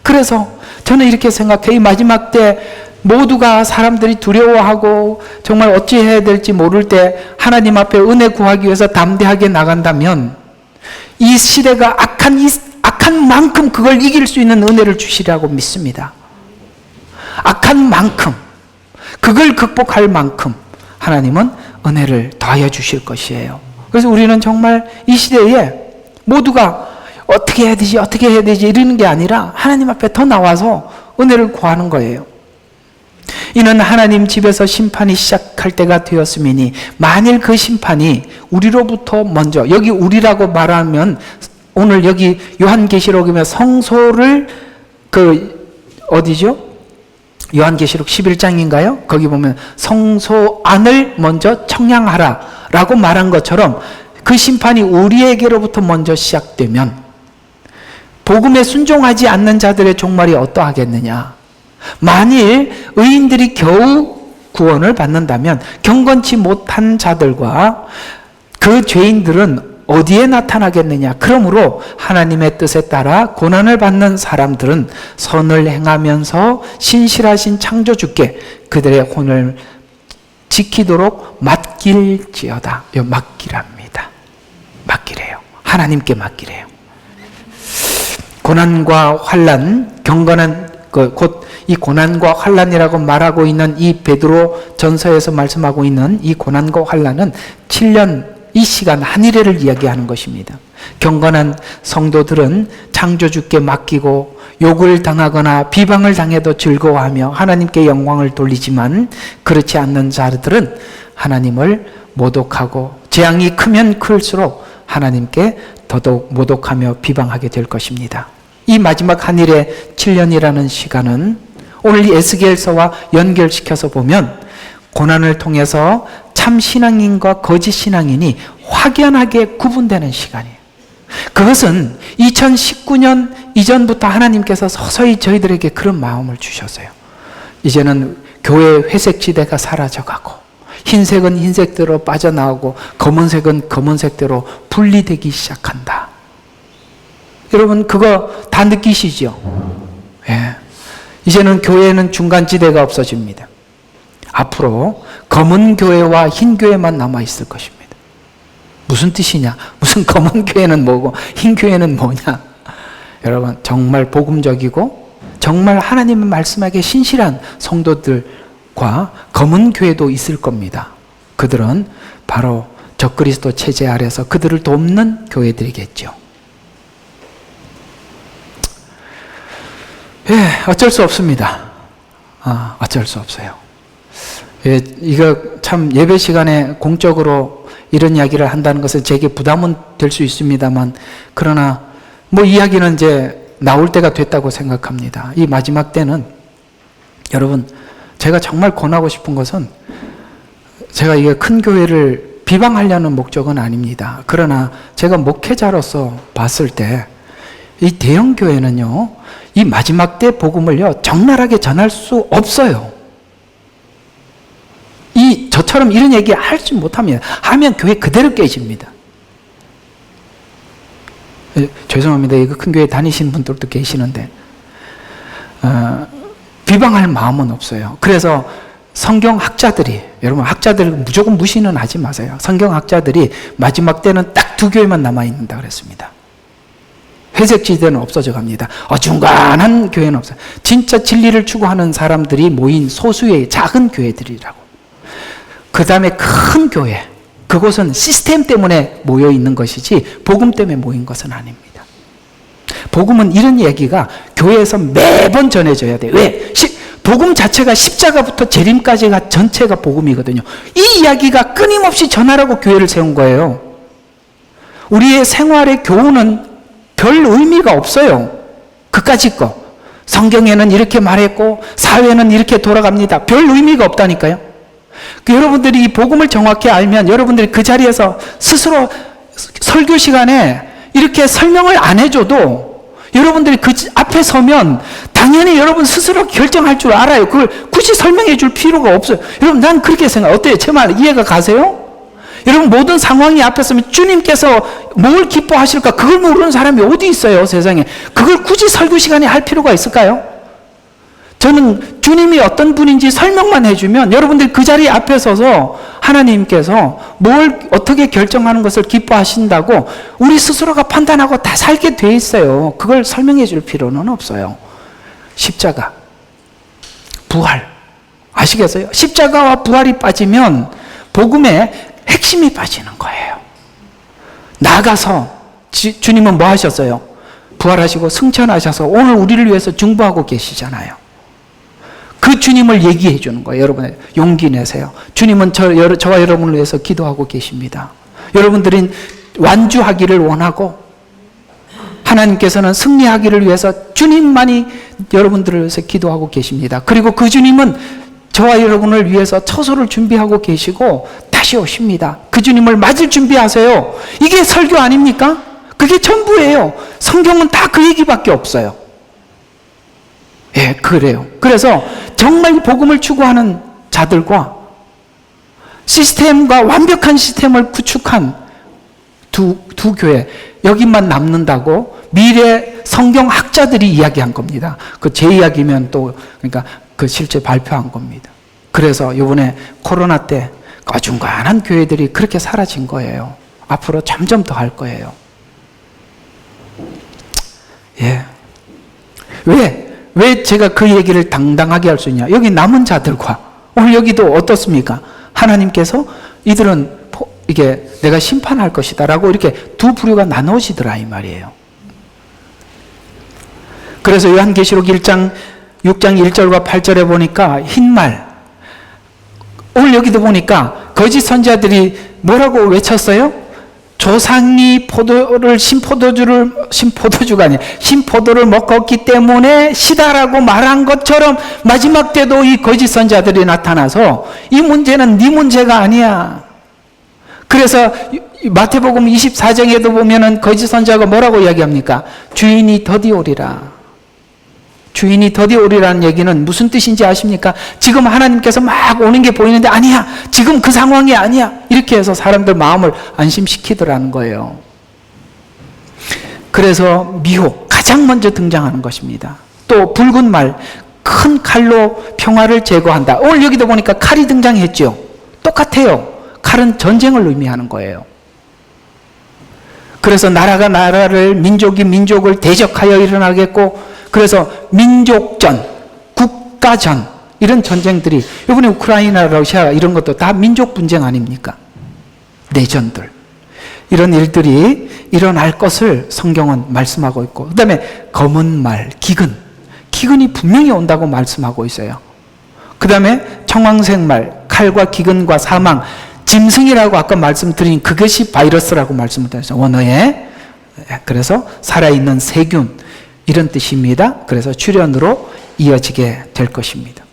그래서 저는 이렇게 생각해요. 이 마지막 때 모두가 사람들이 두려워하고 정말 어찌해야 될지 모를 때 하나님 앞에 은혜 구하기 위해서 담대하게 나간다면 이 시대가 악한 만큼 그걸 이길 수 있는 은혜를 주시라고 믿습니다. 악한 만큼, 그걸 극복할 만큼 하나님은 은혜를 더하여 주실 것이에요. 그래서 우리는 정말 이 시대에 모두가 어떻게 해야 되지 이러는 게 아니라 하나님 앞에 더 나와서 은혜를 구하는 거예요. 이는 하나님 집에서 심판이 시작할 때가 되었음이니 만일 그 심판이 우리로부터 먼저, 여기 우리라고 말하면 오늘 여기 요한계시록이면 성소를 어디죠? 요한계시록 11장인가요? 거기 보면 성소 안을 먼저 청량하라 라고 말한 것처럼 그 심판이 우리에게로부터 먼저 시작되면 복음에 순종하지 않는 자들의 종말이 어떠하겠느냐. 만일 의인들이 겨우 구원을 받는다면 경건치 못한 자들과 그 죄인들은 어디에 나타나겠느냐. 그러므로 하나님의 뜻에 따라 고난을 받는 사람들은 선을 행하면서 신실하신 창조주께 그들의 혼을 지키도록 맡길지어다. 맡기랍니다. 맡기래요. 하나님께 맡기래요. 고난과 환난, 경건한 곧 이 고난과 환난이라고 말하고 있는 이 베드로 전서에서 말씀하고 있는 이 고난과 환난은 7년 이 시간 한 일회를 이야기하는 것입니다. 경건한 성도들은 창조주께 맡기고 욕을 당하거나 비방을 당해도 즐거워하며 하나님께 영광을 돌리지만 그렇지 않는 자들은 하나님을 모독하고 재앙이 크면 클수록 하나님께 더더욱 모독하며 비방하게 될 것입니다. 이 마지막 한 일의 7년이라는 시간은 오늘 이 에스겔서와 연결시켜서 보면 고난을 통해서 참 신앙인과 거짓 신앙인이 확연하게 구분되는 시간이에요. 그것은 2019년 이전부터 하나님께서 서서히 저희들에게 그런 마음을 주셨어요. 이제는 교회의 회색 지대가 사라져가고 흰색은 흰색대로 빠져나오고 검은색은 검은색대로 분리되기 시작한다. 여러분 그거 다 느끼시죠? 예. 이제는 교회는 중간지대가 없어집니다. 앞으로 검은 교회와 흰 교회만 남아있을 것입니다. 무슨 뜻이냐? 무슨 검은 교회는 뭐고 흰 교회는 뭐냐? 여러분 정말 복음적이고 정말 하나님의 말씀하기에 신실한 성도들과 검은 교회도 있을 겁니다. 그들은 바로 적그리스도 체제 아래서 그들을 돕는 교회들이겠죠. 예, 어쩔 수 없습니다. 어쩔 수 없어요. 예, 이거 참 예배 시간에 공적으로 이런 이야기를 한다는 것은 제게 부담은 될 수 있습니다만, 그러나 뭐 이야기는 이제 나올 때가 됐다고 생각합니다. 이 마지막 때는 여러분, 제가 정말 권하고 싶은 것은 제가 이게 큰 교회를 비방하려는 목적은 아닙니다. 그러나 제가 목회자로서 봤을 때 이 대형 교회는요, 이 마지막 때 복음을요 적나라하게 전할 수 없어요. 저처럼 이런 얘기 할지 못합니다. 하면 교회 그대로 깨집니다. 죄송합니다. 이거 큰 교회 다니시는 분들도 계시는데 비방할 마음은 없어요. 그래서 성경학자들이, 여러분 학자들 무조건 무시는 하지 마세요. 성경학자들이 마지막 때는 딱 두 교회만 남아있는다 그랬습니다. 회색지대는 없어져 갑니다. 어중간한 교회는 없어요. 진짜 진리를 추구하는 사람들이 모인 소수의 작은 교회들이라고. 그 다음에 큰 교회, 그곳은 시스템 때문에 모여 있는 것이지 복음 때문에 모인 것은 아닙니다. 복음은 이런 얘기가 교회에서 매번 전해져야 돼요. 왜? 복음 자체가 십자가부터 재림까지가 전체가 복음이거든요. 이 이야기가 끊임없이 전하라고 교회를 세운 거예요. 우리의 생활의 교훈은 별 의미가 없어요. 그까짓 거. 성경에는 이렇게 말했고 사회는 이렇게 돌아갑니다. 별 의미가 없다니까요. 여러분들이 이 복음을 정확히 알면 여러분들이 그 자리에서 스스로 설교 시간에 이렇게 설명을 안 해줘도 여러분들이 그 앞에 서면 당연히 여러분 스스로 결정할 줄 알아요. 그걸 굳이 설명해 줄 필요가 없어요. 여러분, 난 그렇게 생각해요. 어때요? 제 말 이해가 가세요? 여러분, 모든 상황이 앞에 서면 주님께서 뭘 기뻐하실까? 그걸 모르는 사람이 어디 있어요, 세상에. 그걸 굳이 설교 시간에 할 필요가 있을까요? 저는 주님이 어떤 분인지 설명만 해주면 여러분들 그 자리 앞에 서서 하나님께서 뭘 어떻게 결정하는 것을 기뻐하신다고 우리 스스로가 판단하고 다 살게 돼 있어요. 그걸 설명해 줄 필요는 없어요. 십자가, 부활, 아시겠어요? 십자가와 부활이 빠지면 복음의 핵심이 빠지는 거예요. 나가서 주님은 뭐 하셨어요? 부활하시고 승천하셔서 오늘 우리를 위해서 중보하고 계시잖아요. 그 주님을 얘기해 주는 거예요. 여러분, 용기 내세요. 주님은 저와 여러분을 위해서 기도하고 계십니다. 여러분들은 완주하기를 원하고 하나님께서는 승리하기를 위해서 주님만이 여러분들을 위해서 기도하고 계십니다. 그리고 그 주님은 저와 여러분을 위해서 처소를 준비하고 계시고 다시 오십니다. 그 주님을 맞을 준비하세요. 이게 설교 아닙니까? 그게 전부예요. 성경은 다 그 얘기밖에 없어요. 예, 그래요. 그래서 정말 복음을 추구하는 자들과 시스템과 완벽한 시스템을 구축한 두 교회, 여기만 남는다고 미래 성경학자들이 이야기한 겁니다. 그 제 이야기면 또, 그러니까 그 실제 발표한 겁니다. 그래서 이번에 코로나 때 어중간한 교회들이 그렇게 사라진 거예요. 앞으로 점점 더 할 거예요. 예. 왜 제가 그 얘기를 당당하게 할 수 있냐? 여기 남은 자들과 오늘 여기도 어떻습니까? 하나님께서 이들은 이게 내가 심판할 것이다라고 이렇게 두 부류가 나누어지더라 이 말이에요. 그래서 요한계시록 6장 1절과 8절에 보니까 흰말, 오늘 여기도 보니까 거짓 선지자들이 뭐라고 외쳤어요? 조상이 신포도를 먹었기 때문에 시다라고 말한 것처럼 마지막 때도 이 거짓 선지자들이 나타나서 이 문제는 네 문제가 아니야. 그래서 마태복음 24장에도 보면은 거짓 선지자가 뭐라고 이야기합니까? 주인이 더디 오리라. 주인이 더디 오리라는 얘기는 무슨 뜻인지 아십니까? 지금 하나님께서 막 오는 게 보이는데 아니야, 지금 그 상황이 아니야, 이렇게 해서 사람들 마음을 안심시키더라는 거예요. 그래서 미혹, 가장 먼저 등장하는 것입니다. 또 붉은 말, 큰 칼로 평화를 제거한다. 오늘 여기도 보니까 칼이 등장했죠. 똑같아요. 칼은 전쟁을 의미하는 거예요. 그래서 나라가 나라를, 민족이 민족을 대적하여 일어나겠고, 그래서 민족전, 국가전, 이런 전쟁들이, 이번에 우크라이나, 러시아 이런 것도 다 민족 분쟁 아닙니까? 내전들. 이런 일들이 일어날 것을 성경은 말씀하고 있고, 그 다음에 검은 말, 기근이 분명히 온다고 말씀하고 있어요. 그 다음에 청황색 말, 칼과 기근과 사망, 짐승이라고 아까 말씀드린 그것이 바이러스라고 말씀을 드렸어요. 원어에. 그래서 살아있는 세균, 이런 뜻입니다. 그래서 출현으로 이어지게 될 것입니다.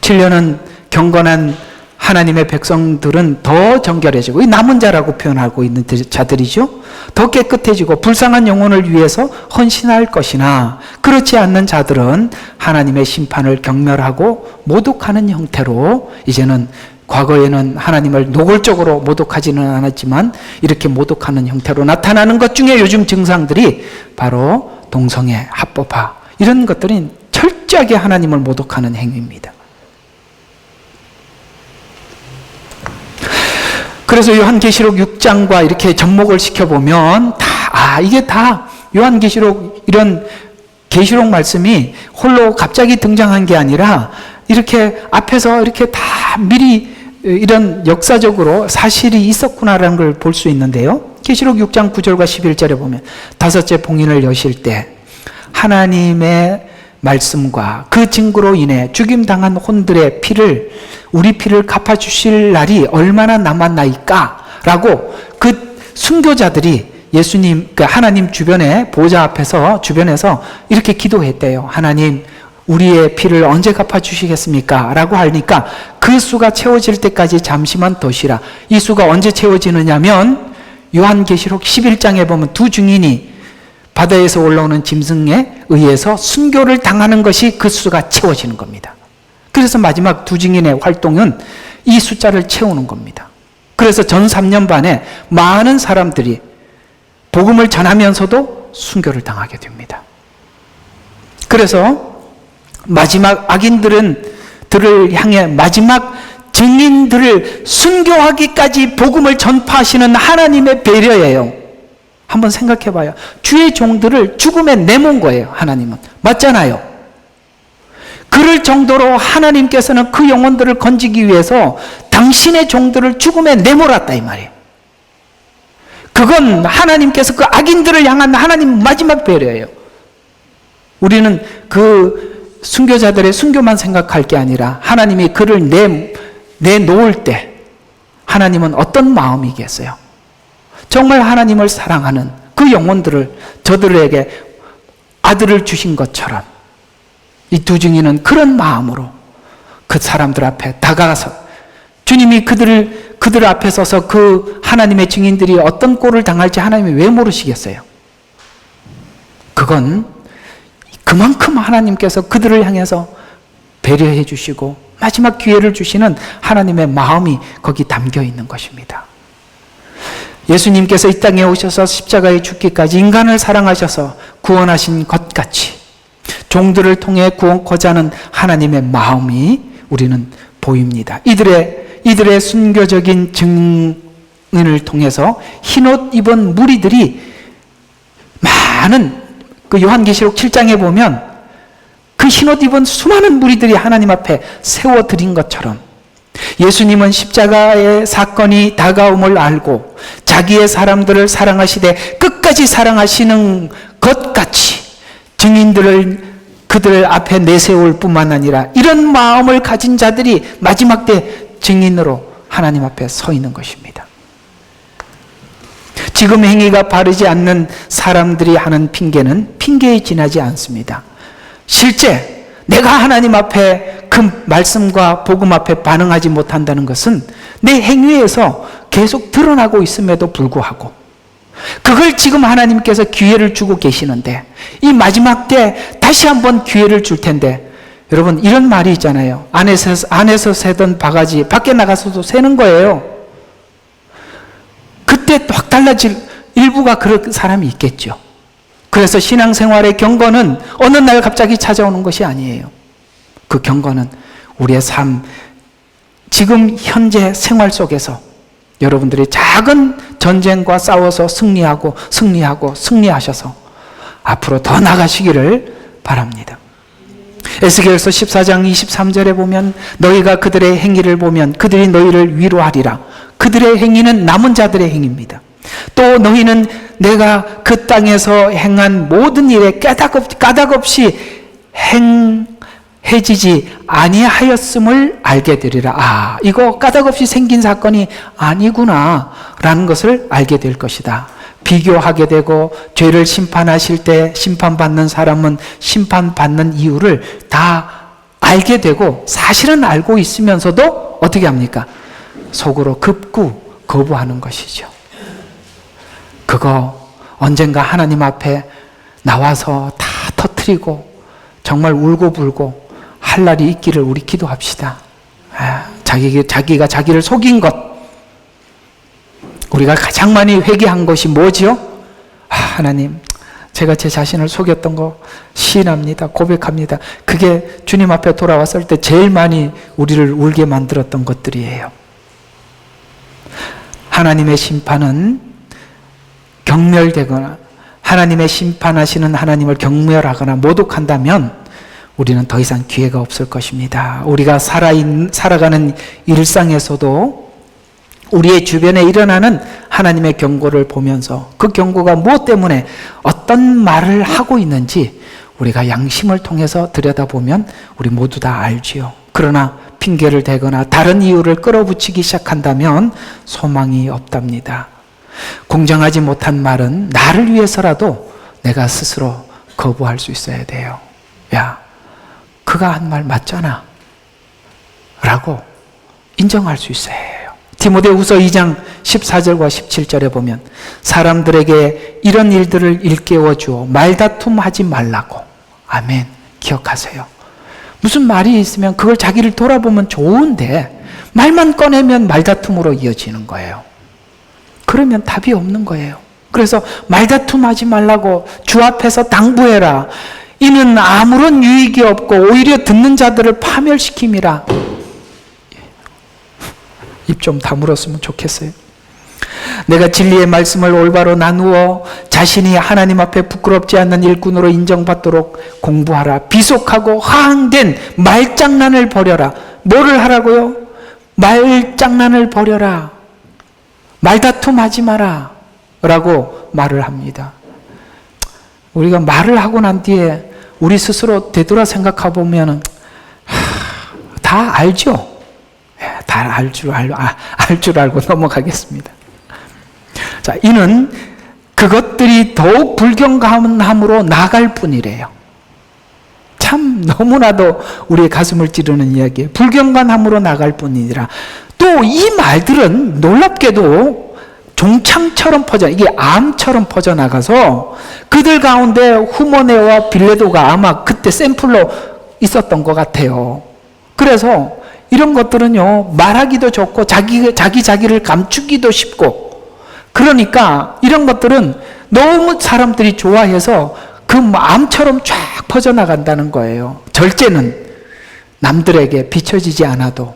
7년은 경건한 하나님의 백성들은 더 정결해지고, 이 남은 자라고 표현하고 있는 자들이죠. 더 깨끗해지고 불쌍한 영혼을 위해서 헌신할 것이나, 그렇지 않는 자들은 하나님의 심판을 경멸하고 모독하는 형태로, 이제는 과거에는 하나님을 노골적으로 모독하지는 않았지만 이렇게 모독하는 형태로 나타나는 것 중에 요즘 증상들이 바로 동성애, 합법화, 이런 것들은 철저하게 하나님을 모독하는 행위입니다. 그래서 요한계시록 6장과 이렇게 접목을 시켜보면 이게 다 요한계시록, 이런 계시록 말씀이 홀로 갑자기 등장한 게 아니라 이렇게 앞에서 이렇게 다 미리 이런 역사적으로 사실이 있었구나라는 걸 볼 수 있는데요. 계시록 6장 9절과 11절에 보면 다섯째 봉인을 여실 때 하나님의 말씀과 그 증거로 인해 죽임당한 혼들의 피를, 우리 피를 갚아주실 날이 얼마나 남았나이까 라고 그 순교자들이 예수님, 하나님 주변에, 보좌 앞에서, 주변에서 이렇게 기도했대요. 하나님, 우리의 피를 언제 갚아주시겠습니까? 라고 하니까 그 수가 채워질 때까지 잠시만 더 쉬라. 이 수가 언제 채워지느냐면 요한계시록 11장에 보면 두 증인이 바다에서 올라오는 짐승에 의해서 순교를 당하는 것이 그 수가 채워지는 겁니다. 그래서 마지막 두 증인의 활동은 이 숫자를 채우는 겁니다. 그래서 전 3년 반에 많은 사람들이 복음을 전하면서도 순교를 당하게 됩니다. 그래서 마지막 악인들을 향해 마지막 증인들을 순교하기까지 복음을 전파하시는 하나님의 배려예요. 한번 생각해 봐요. 주의 종들을 죽음에 내몬 거예요, 하나님은. 맞잖아요. 그럴 정도로 하나님께서는 그 영혼들을 건지기 위해서 당신의 종들을 죽음에 내몰았다, 이 말이에요. 그건 하나님께서 그 악인들을 향한 하나님 마지막 배려예요. 우리는 그 순교자들의 순교만 생각할 게 아니라 하나님이 그를 내놓을 때 하나님은 어떤 마음이겠어요? 정말 하나님을 사랑하는 그 영혼들을 저들에게 아들을 주신 것처럼 이 두 증인은 그런 마음으로 그 사람들 앞에 다가가서 주님이 그들 앞에 서서 그 하나님의 증인들이 어떤 꼴을 당할지 하나님이 왜 모르시겠어요? 그건 그만큼 하나님께서 그들을 향해서 배려해 주시고 마지막 기회를 주시는 하나님의 마음이 거기 담겨 있는 것입니다. 예수님께서 이 땅에 오셔서 십자가에 죽기까지 인간을 사랑하셔서 구원하신 것 같이 종들을 통해 구원코자 하는 하나님의 마음이 우리는 보입니다. 이들의 순교적인 증인을 통해서 흰옷 입은 무리들이 많은, 그 요한계시록 7장에 보면 그 흰옷 입은 수많은 무리들이 하나님 앞에 세워드린 것처럼 예수님은 십자가의 사건이 다가옴을 알고 자기의 사람들을 사랑하시되 끝까지 사랑하시는 것 같이 증인들을 그들 앞에 내세울 뿐만 아니라 이런 마음을 가진 자들이 마지막 때 증인으로 하나님 앞에 서 있는 것입니다. 지금 행위가 바르지 않는 사람들이 하는 핑계는 핑계에 지나지 않습니다. 실제 내가 하나님 앞에 그 말씀과 복음 앞에 반응하지 못한다는 것은 내 행위에서 계속 드러나고 있음에도 불구하고 그걸 지금 하나님께서 기회를 주고 계시는데 이 마지막 때 다시 한번 기회를 줄 텐데, 여러분 이런 말이 있잖아요. 안에서 새던 바가지 밖에 나가서도 새는 거예요. 그때 확 달라질 일부가 그런 사람이 있겠죠. 그래서 신앙생활의 경건은 어느 날 갑자기 찾아오는 것이 아니에요. 그 경건은 우리의 삶, 지금 현재 생활 속에서 여러분들이 작은 전쟁과 싸워서 승리하셔서 앞으로 더 나가시기를 바랍니다. 에스겔서 14장 23절에 보면 너희가 그들의 행위를 보면 그들이 너희를 위로하리라. 그들의 행위는 남은 자들의 행위입니다. 또 너희는 내가 그 땅에서 행한 모든 일에 까닭 없이 행해지지 아니하였음을 알게 되리라. 이거 까닭 없이 생긴 사건이 아니구나 라는 것을 알게 될 것이다. 비교하게 되고 죄를 심판하실 때 심판받는 사람은 심판받는 이유를 다 알게 되고 사실은 알고 있으면서도 어떻게 합니까? 속으로 급구 거부하는 것이죠. 그거 언젠가 하나님 앞에 나와서 다 터뜨리고 정말 울고불고 할 날이 있기를 우리 기도합시다. 자기가 자기를 속인 것, 우리가 가장 많이 회개한 것이 뭐지요? 하나님, 제가 제 자신을 속였던 거 시인합니다. 고백합니다. 그게 주님 앞에 돌아왔을 때 제일 많이 우리를 울게 만들었던 것들이에요. 하나님의 심판은 경멸되거나 하나님의 심판하시는 하나님을 경멸하거나 모독한다면 우리는 더 이상 기회가 없을 것입니다. 우리가 살아가는 일상에서도 우리의 주변에 일어나는 하나님의 경고를 보면서 그 경고가 무엇 때문에 어떤 말을 하고 있는지 우리가 양심을 통해서 들여다보면 우리 모두 다 알지요. 그러나 핑계를 대거나 다른 이유를 끌어붙이기 시작한다면 소망이 없답니다. 공정하지 못한 말은 나를 위해서라도 내가 스스로 거부할 수 있어야 돼요. 야, 그가 한 말 맞잖아 라고 인정할 수 있어야 해요. 디모데후서 2장 14절과 17절에 보면 사람들에게 이런 일들을 일깨워 주어 말다툼하지 말라고. 아멘. 기억하세요. 무슨 말이 있으면 그걸 자기를 돌아보면 좋은데 말만 꺼내면 말다툼으로 이어지는 거예요. 그러면 답이 없는 거예요. 그래서 말다툼하지 말라고 주 앞에서 당부해라. 이는 아무런 유익이 없고 오히려 듣는 자들을 파멸시킴이라. 입 좀 다물었으면 좋겠어요. 내가 진리의 말씀을 올바로 나누어 자신이 하나님 앞에 부끄럽지 않는 일꾼으로 인정받도록 공부하라. 비속하고 허황된 말장난을 버려라. 뭐를 하라고요? 말장난을 버려라. 말다툼하지 마라 라고 말을 합니다. 우리가 말을 하고 난 뒤에 우리 스스로 되돌아 생각해 보면 다 알죠? 다 알 줄 알고 넘어가겠습니다. 자, 이는 그것들이 더욱 불경감함으로 나갈 뿐이래요. 참 너무나도 우리의 가슴을 찌르는 이야기예요. 불경감함으로 나갈 뿐이니라. 또 이 말들은 놀랍게도 종창처럼 이게 암처럼 퍼져나가서 그들 가운데 후모네와 빌레도가 아마 그때 샘플로 있었던 것 같아요. 그래서 이런 것들은요, 말하기도 좋고 자기를 감추기도 쉽고, 그러니까 이런 것들은 너무 사람들이 좋아해서 그 암처럼 쫙 퍼져나간다는 거예요. 절제는 남들에게 비춰지지 않아도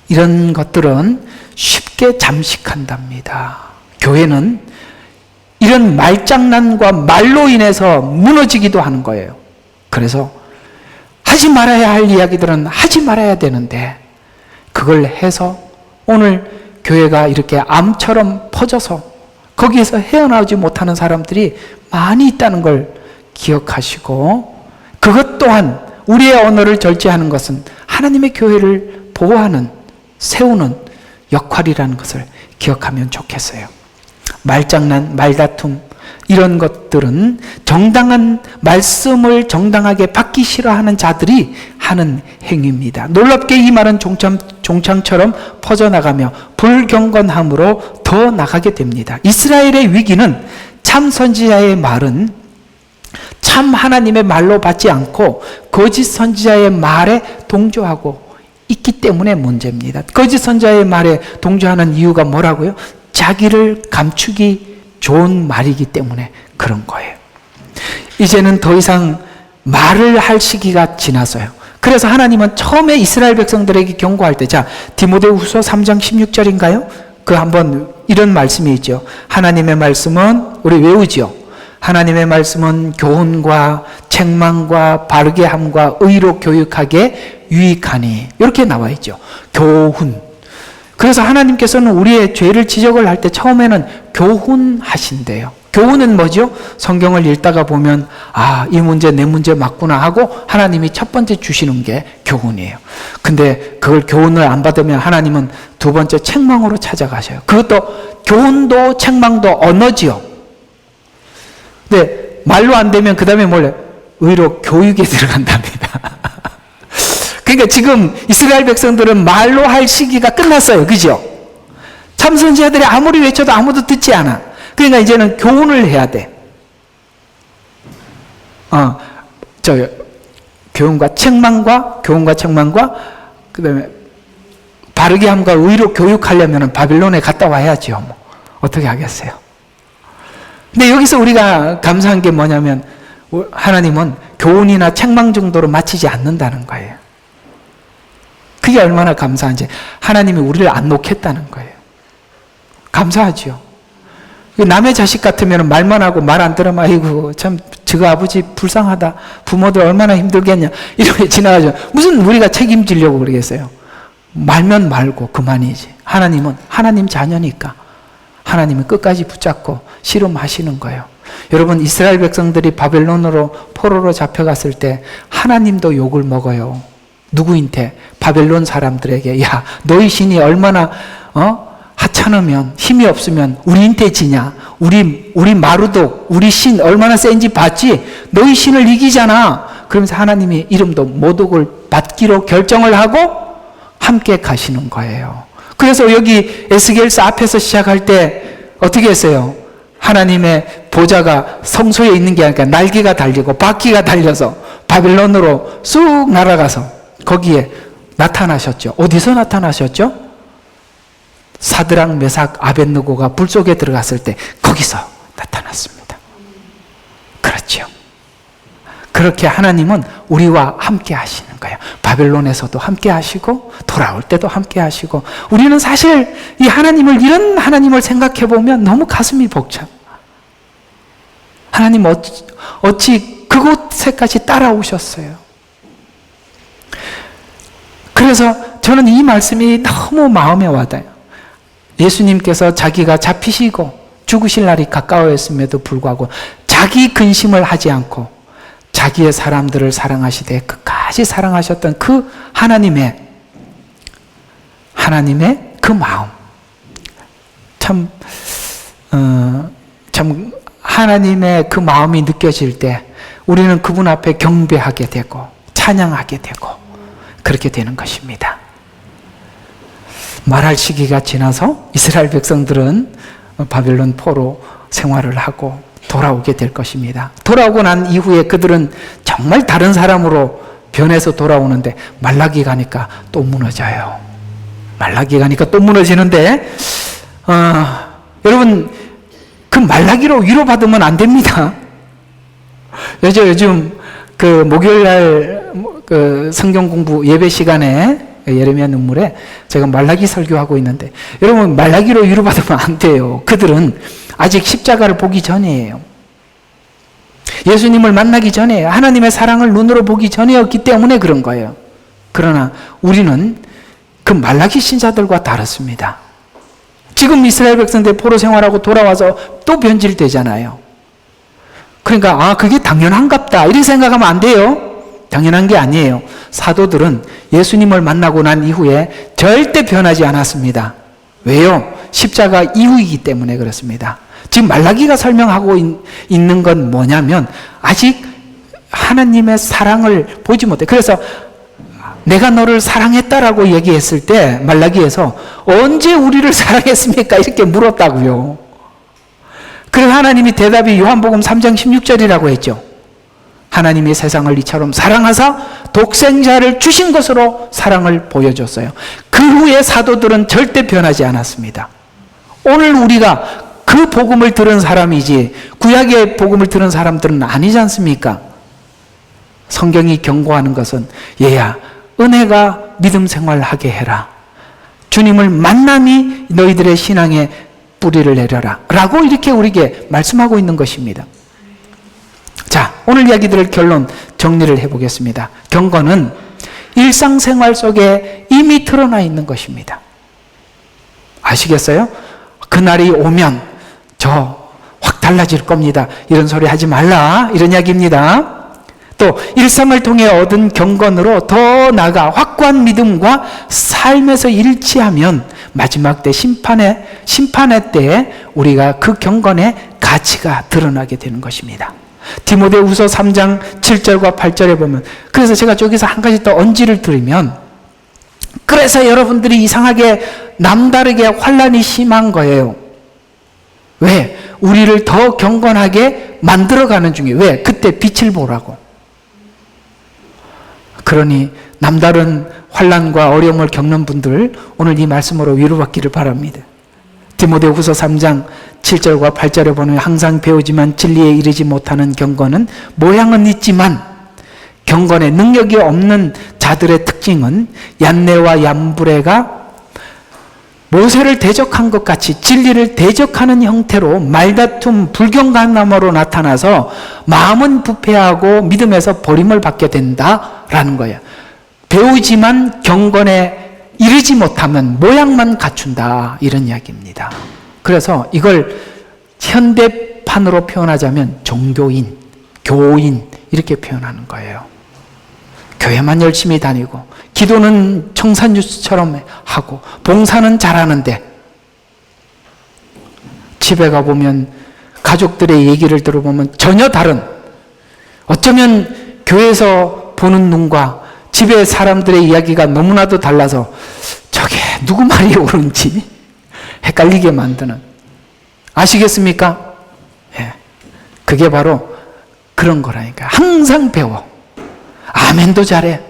이런 것들은 쉽게 잠식한답니다. 교회는 이런 말장난과 말로 인해서 무너지기도 하는 거예요. 그래서 하지 말아야 할 이야기들은 하지 말아야 되는데 그걸 해서 오늘 교회가 이렇게 암처럼 퍼져서 거기에서 헤어나오지 못하는 사람들이 많이 있다는 걸 기억하시고, 그것 또한 우리의 언어를 절제하는 것은 하나님의 교회를 보호하는, 세우는 역할이라는 것을 기억하면 좋겠어요. 말장난, 말다툼 이런 것들은 정당한 말씀을 정당하게 받기 싫어하는 자들이 하는 행위입니다. 놀랍게 이 말은 종창처럼 퍼져나가며 불경건함으로 더 나가게 됩니다. 이스라엘의 위기는 참 선지자의 말은 참 하나님의 말로 받지 않고 거짓 선지자의 말에 동조하고 있기 때문에 문제입니다. 거짓 선지자의 말에 동조하는 이유가 뭐라고요? 자기를 감추기 좋은 말이기 때문에 그런 거예요. 이제는 더 이상 말을 할 시기가 지나서요. 그래서 하나님은 처음에 이스라엘 백성들에게 경고할 때, 자, 디모데후서 3장 16절인가요? 그 한번 이런 말씀이 있죠. 하나님의 말씀은 우리 외우지요. 하나님의 말씀은 교훈과 책망과 바르게 함과 의로 교육하게 유익하니, 이렇게 나와 있죠. 교훈. 그래서 하나님께서는 우리의 죄를 지적을 할 때 처음에는 교훈하신대요. 교훈은 뭐죠? 성경을 읽다가 보면 이 문제 내 문제 맞구나 하고 하나님이 첫 번째 주시는 게 교훈이에요. 근데 그걸 교훈을 안 받으면 하나님은 두 번째 책망으로 찾아가셔요. 그것도 교훈도 책망도 언어지요. 근데 말로 안 되면 그 다음에 뭘래? 의로 교육에 들어간답니다. 그러니까 지금 이스라엘 백성들은 말로 할 시기가 끝났어요. 그죠? 참선지자들이 아무리 외쳐도 아무도 듣지 않아. 그러니까 이제는 교훈을 해야 돼. 교훈과 책망과 그 다음에 바르게 함과 의로 교육하려면 바빌론에 갔다 와야죠. 뭐. 어떻게 하겠어요? 근데 여기서 우리가 감사한 게 뭐냐면 하나님은 교훈이나 책망 정도로 마치지 않는다는 거예요. 그게 얼마나 감사한지. 하나님이 우리를 안 놓겠다는 거예요. 감사하죠. 남의 자식 같으면 말만 하고 말 안 들으면 아이고 참 저거 아버지 불쌍하다. 부모들 얼마나 힘들겠냐. 이렇게 지나가죠. 무슨 우리가 책임지려고 그러겠어요. 말면 말고 그만이지. 하나님은 하나님 자녀니까 하나님은 끝까지 붙잡고 씨름하시는 거예요. 여러분 이스라엘 백성들이 바벨론으로 포로로 잡혀갔을 때 하나님도 욕을 먹어요. 누구인테? 바벨론 사람들에게. 야 너희 신이 얼마나 하찮으면 힘이 없으면 우리한테 지냐? 우리 마루독 우리 신 얼마나 센지 봤지? 너희 신을 이기잖아. 그러면서 하나님이 이름도 모독을 받기로 결정을 하고 함께 가시는 거예요. 그래서 여기 에스겔서 앞에서 시작할 때 어떻게 했어요? 하나님의 보좌가 성소에 있는 게 아니라 날개가 달리고 바퀴가 달려서 바벨론으로 쑥 날아가서 거기에 나타나셨죠. 어디서 나타나셨죠? 사드락, 메삭, 아벳느고가 불 속에 들어갔을 때 거기서 나타났습니다. 그렇죠. 그렇게 하나님은 우리와 함께 하시는 거예요. 바벨론에서도 함께 하시고 돌아올 때도 함께 하시고 우리는 사실 이 하나님을 이런 하나님을 생각해 보면 너무 가슴이 벅차. 하나님 어찌 그곳에까지 따라오셨어요. 그래서 저는 이 말씀이 너무 마음에 와닿아요. 예수님께서 자기가 잡히시고 죽으실 날이 가까워했음에도 불구하고 자기 근심을 하지 않고 자기의 사람들을 사랑하시되 끝까지 사랑하셨던 그 하나님의 그 마음. 참 하나님의 그 마음이 느껴질 때 우리는 그분 앞에 경배하게 되고 찬양하게 되고 그렇게 되는 것입니다. 말할 시기가 지나서 이스라엘 백성들은 바벨론 포로 생활을 하고 돌아오게 될 것입니다. 돌아오고 난 이후에 그들은 정말 다른 사람으로 변해서 돌아오는데 말라기 가니까 또 무너져요. 말라기 가니까 또 무너지는데 여러분 그 말라기로 위로받으면 안 됩니다. 요즘 그 목요일날 그 성경 공부 예배 시간에 예레미야 눈물에 제가 말라기 설교하고 있는데 여러분 말라기로 위로받으면 안 돼요. 그들은 아직 십자가를 보기 전이에요. 예수님을 만나기 전이에요. 하나님의 사랑을 눈으로 보기 전이었기 때문에 그런 거예요. 그러나 우리는 그 말라기 신자들과 다릅니다. 지금 이스라엘 백성들 포로 생활하고 돌아와서 또 변질되잖아요. 그러니까 그게 당연한갑다 이렇게 생각하면 안 돼요. 당연한 게 아니에요. 사도들은 예수님을 만나고 난 이후에 절대 변하지 않았습니다. 왜요? 십자가 이후이기 때문에 그렇습니다. 지금 말라기가 설명하고 있는 건 뭐냐면 아직 하나님의 사랑을 보지 못해. 그래서 내가 너를 사랑했다라고 얘기했을 때 말라기에서 언제 우리를 사랑했습니까? 이렇게 물었다고요. 그래서 하나님이 대답이 요한복음 3장 16절이라고 했죠. 하나님이 세상을 이처럼 사랑하사 독생자를 주신 것으로 사랑을 보여줬어요. 그 후에 사도들은 절대 변하지 않았습니다. 오늘 우리가 그 복음을 들은 사람이지 구약의 복음을 들은 사람들은 아니지 않습니까? 성경이 경고하는 것은 얘야 은혜가 믿음 생활하게 해라. 주님을 만남이 너희들의 신앙에 뿌리를 내려라 라고 이렇게 우리에게 말씀하고 있는 것입니다. 자, 오늘 이야기들을 결론 정리를 해보겠습니다. 경건은 일상생활 속에 이미 드러나 있는 것입니다. 아시겠어요? 그날이 오면 저 확 달라질 겁니다. 이런 소리 하지 말라 이런 이야기입니다. 또 일상을 통해 얻은 경건으로 더 나아가 확고한 믿음과 삶에서 일치하면 마지막 때 심판의 때에 우리가 그 경건의 가치가 드러나게 되는 것입니다. 디모데후서 3장 7절과 8절에 보면, 그래서 제가 저기서 한 가지 더 언지를 드리면, 그래서 여러분들이 이상하게 남다르게 환난이 심한 거예요. 왜? 우리를 더 경건하게 만들어가는 중에. 왜? 그때 빛을 보라고. 그러니 남다른 환난과 어려움을 겪는 분들, 오늘 이 말씀으로 위로받기를 바랍니다. 디모데후서 3장 7절과 8절에 보면, 항상 배우지만 진리에 이르지 못하는 경건은 모양은 있지만 경건의 능력이 없는 자들의 특징은 얀네와 얀브레가 모세를 대적한 것 같이 진리를 대적하는 형태로 말다툼, 불경간남으로 나타나서 마음은 부패하고 믿음에서 버림을 받게 된다라는 거예요. 배우지만 경건에 이르지 못하면 모양만 갖춘다, 이런 이야기입니다. 그래서 이걸 현대판으로 표현하자면 종교인, 교인 이렇게 표현하는 거예요. 교회만 열심히 다니고 기도는 청산유수처럼 하고 봉사는 잘하는데 집에 가보면 가족들의 얘기를 들어보면 전혀 다른, 어쩌면 교회에서 보는 눈과 집에 사람들의 이야기가 너무나도 달라서 저게 누구 말이 옳은지 헷갈리게 만드는, 아시겠습니까? 예, 그게 바로 그런 거라니까. 항상 배워, 아멘도 잘해.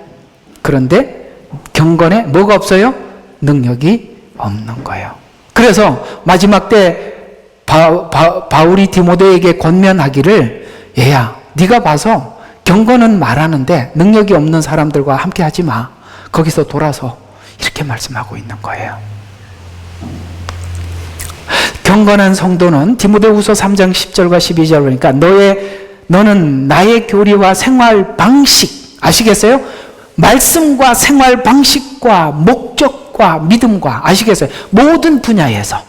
그런데 경건에 뭐가 없어요? 능력이 없는 거예요. 그래서 마지막 때 바울이 디모데에게 권면하기를, 얘야, 네가 봐서 경건은 말하는데 능력이 없는 사람들과 함께 하지 마. 거기서 돌아서, 이렇게 말씀하고 있는 거예요. 경건한 성도는 디모데후서 3장 10절과 12절 보니까, 너는 나의 교리와 생활 방식, 아시겠어요? 말씀과 생활 방식과 목적과 믿음과, 아시겠어요? 모든 분야에서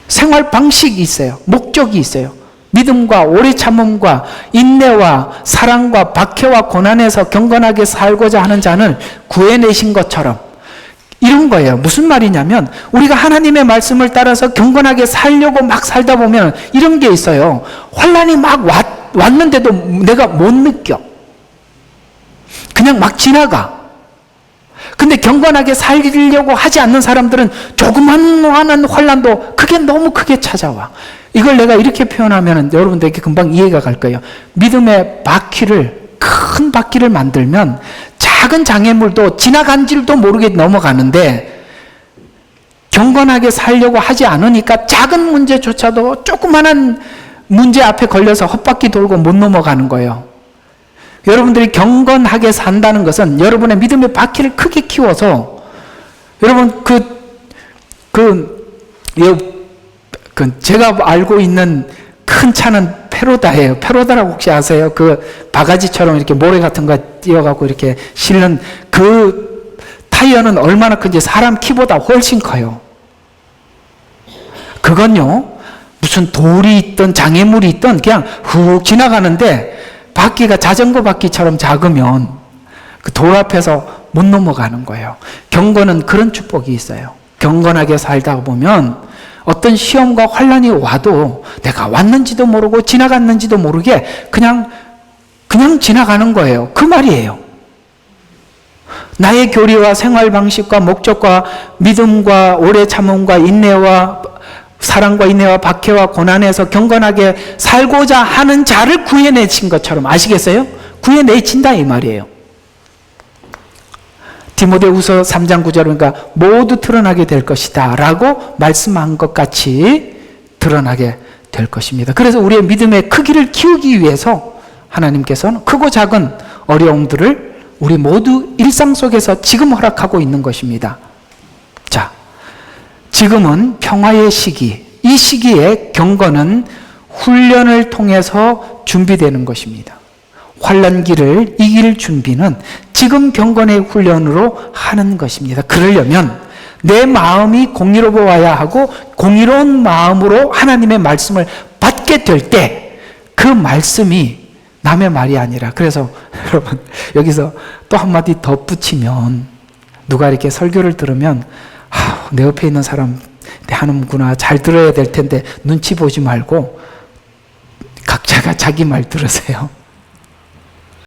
생활 방식이 있어요. 목적이 있어요. 믿음과 오래 참음과 인내와 사랑과 박해와 고난에서 경건하게 살고자 하는 자는 구해내신 것처럼, 이런 거예요. 무슨 말이냐면, 우리가 하나님의 말씀을 따라서 경건하게 살려고 막 살다 보면 이런 게 있어요. 환난이 막 왔는데도 내가 못 느껴. 그냥 막 지나가. 근데 경건하게 살려고 하지 않는 사람들은 조그만 환난도 그게 너무 크게 찾아와. 이걸 내가 이렇게 표현하면 여러분들에게 금방 이해가 갈 거예요. 믿음의 바퀴를, 큰 바퀴를 만들면 작은 장애물도 지나간 줄도 모르게 넘어가는데, 경건하게 살려고 하지 않으니까 작은 문제조차도 조그만한 문제 앞에 걸려서 헛바퀴 돌고 못 넘어가는 거예요. 여러분들이 경건하게 산다는 것은 여러분의 믿음의 바퀴를 크게 키워서, 여러분 제가 알고 있는 큰 차는 페로다예요. 페로다라고 혹시 아세요? 그 바가지처럼 이렇게 모래 같은 거 띄어갖고 이렇게 실는 그 타이어는 얼마나 큰지 사람 키보다 훨씬 커요. 그건요, 무슨 돌이 있든 장애물이 있든 그냥 훅 지나가는데, 바퀴가 자전거 바퀴처럼 작으면 그 돌 앞에서 못 넘어가는 거예요. 경건은 그런 축복이 있어요. 경건하게 살다 보면 어떤 시험과 환난이 와도 내가 왔는지도 모르고 지나갔는지도 모르게 그냥 지나가는 거예요. 그 말이에요. 나의 교리와 생활 방식과 목적과 믿음과 오래 참음과 인내와 사랑과 인내와 박해와 고난에서 경건하게 살고자 하는 자를 구해내신 것처럼, 아시겠어요? 구해내신다 이 말이에요. 디모데후서 3장 9절, 그러니까 모두 드러나게 될 것이다 라고 말씀한 것 같이 드러나게 될 것입니다. 그래서 우리의 믿음의 크기를 키우기 위해서 하나님께서는 크고 작은 어려움들을 우리 모두 일상 속에서 지금 허락하고 있는 것입니다. 자, 지금은 평화의 시기, 이 시기에 경건은 훈련을 통해서 준비되는 것입니다. 환난기를 이길 준비는 지금 경건의 훈련으로 하는 것입니다. 그러려면 내 마음이 공의로워야 하고, 공의로운 마음으로 하나님의 말씀을 받게 될 때 그 말씀이 남의 말이 아니라, 그래서 여러분 여기서 또 한마디 덧붙이면, 누가 이렇게 설교를 들으면 내 옆에 있는 사람 하는구나, 잘 들어야 될 텐데 눈치 보지 말고 각자가 자기 말 들으세요.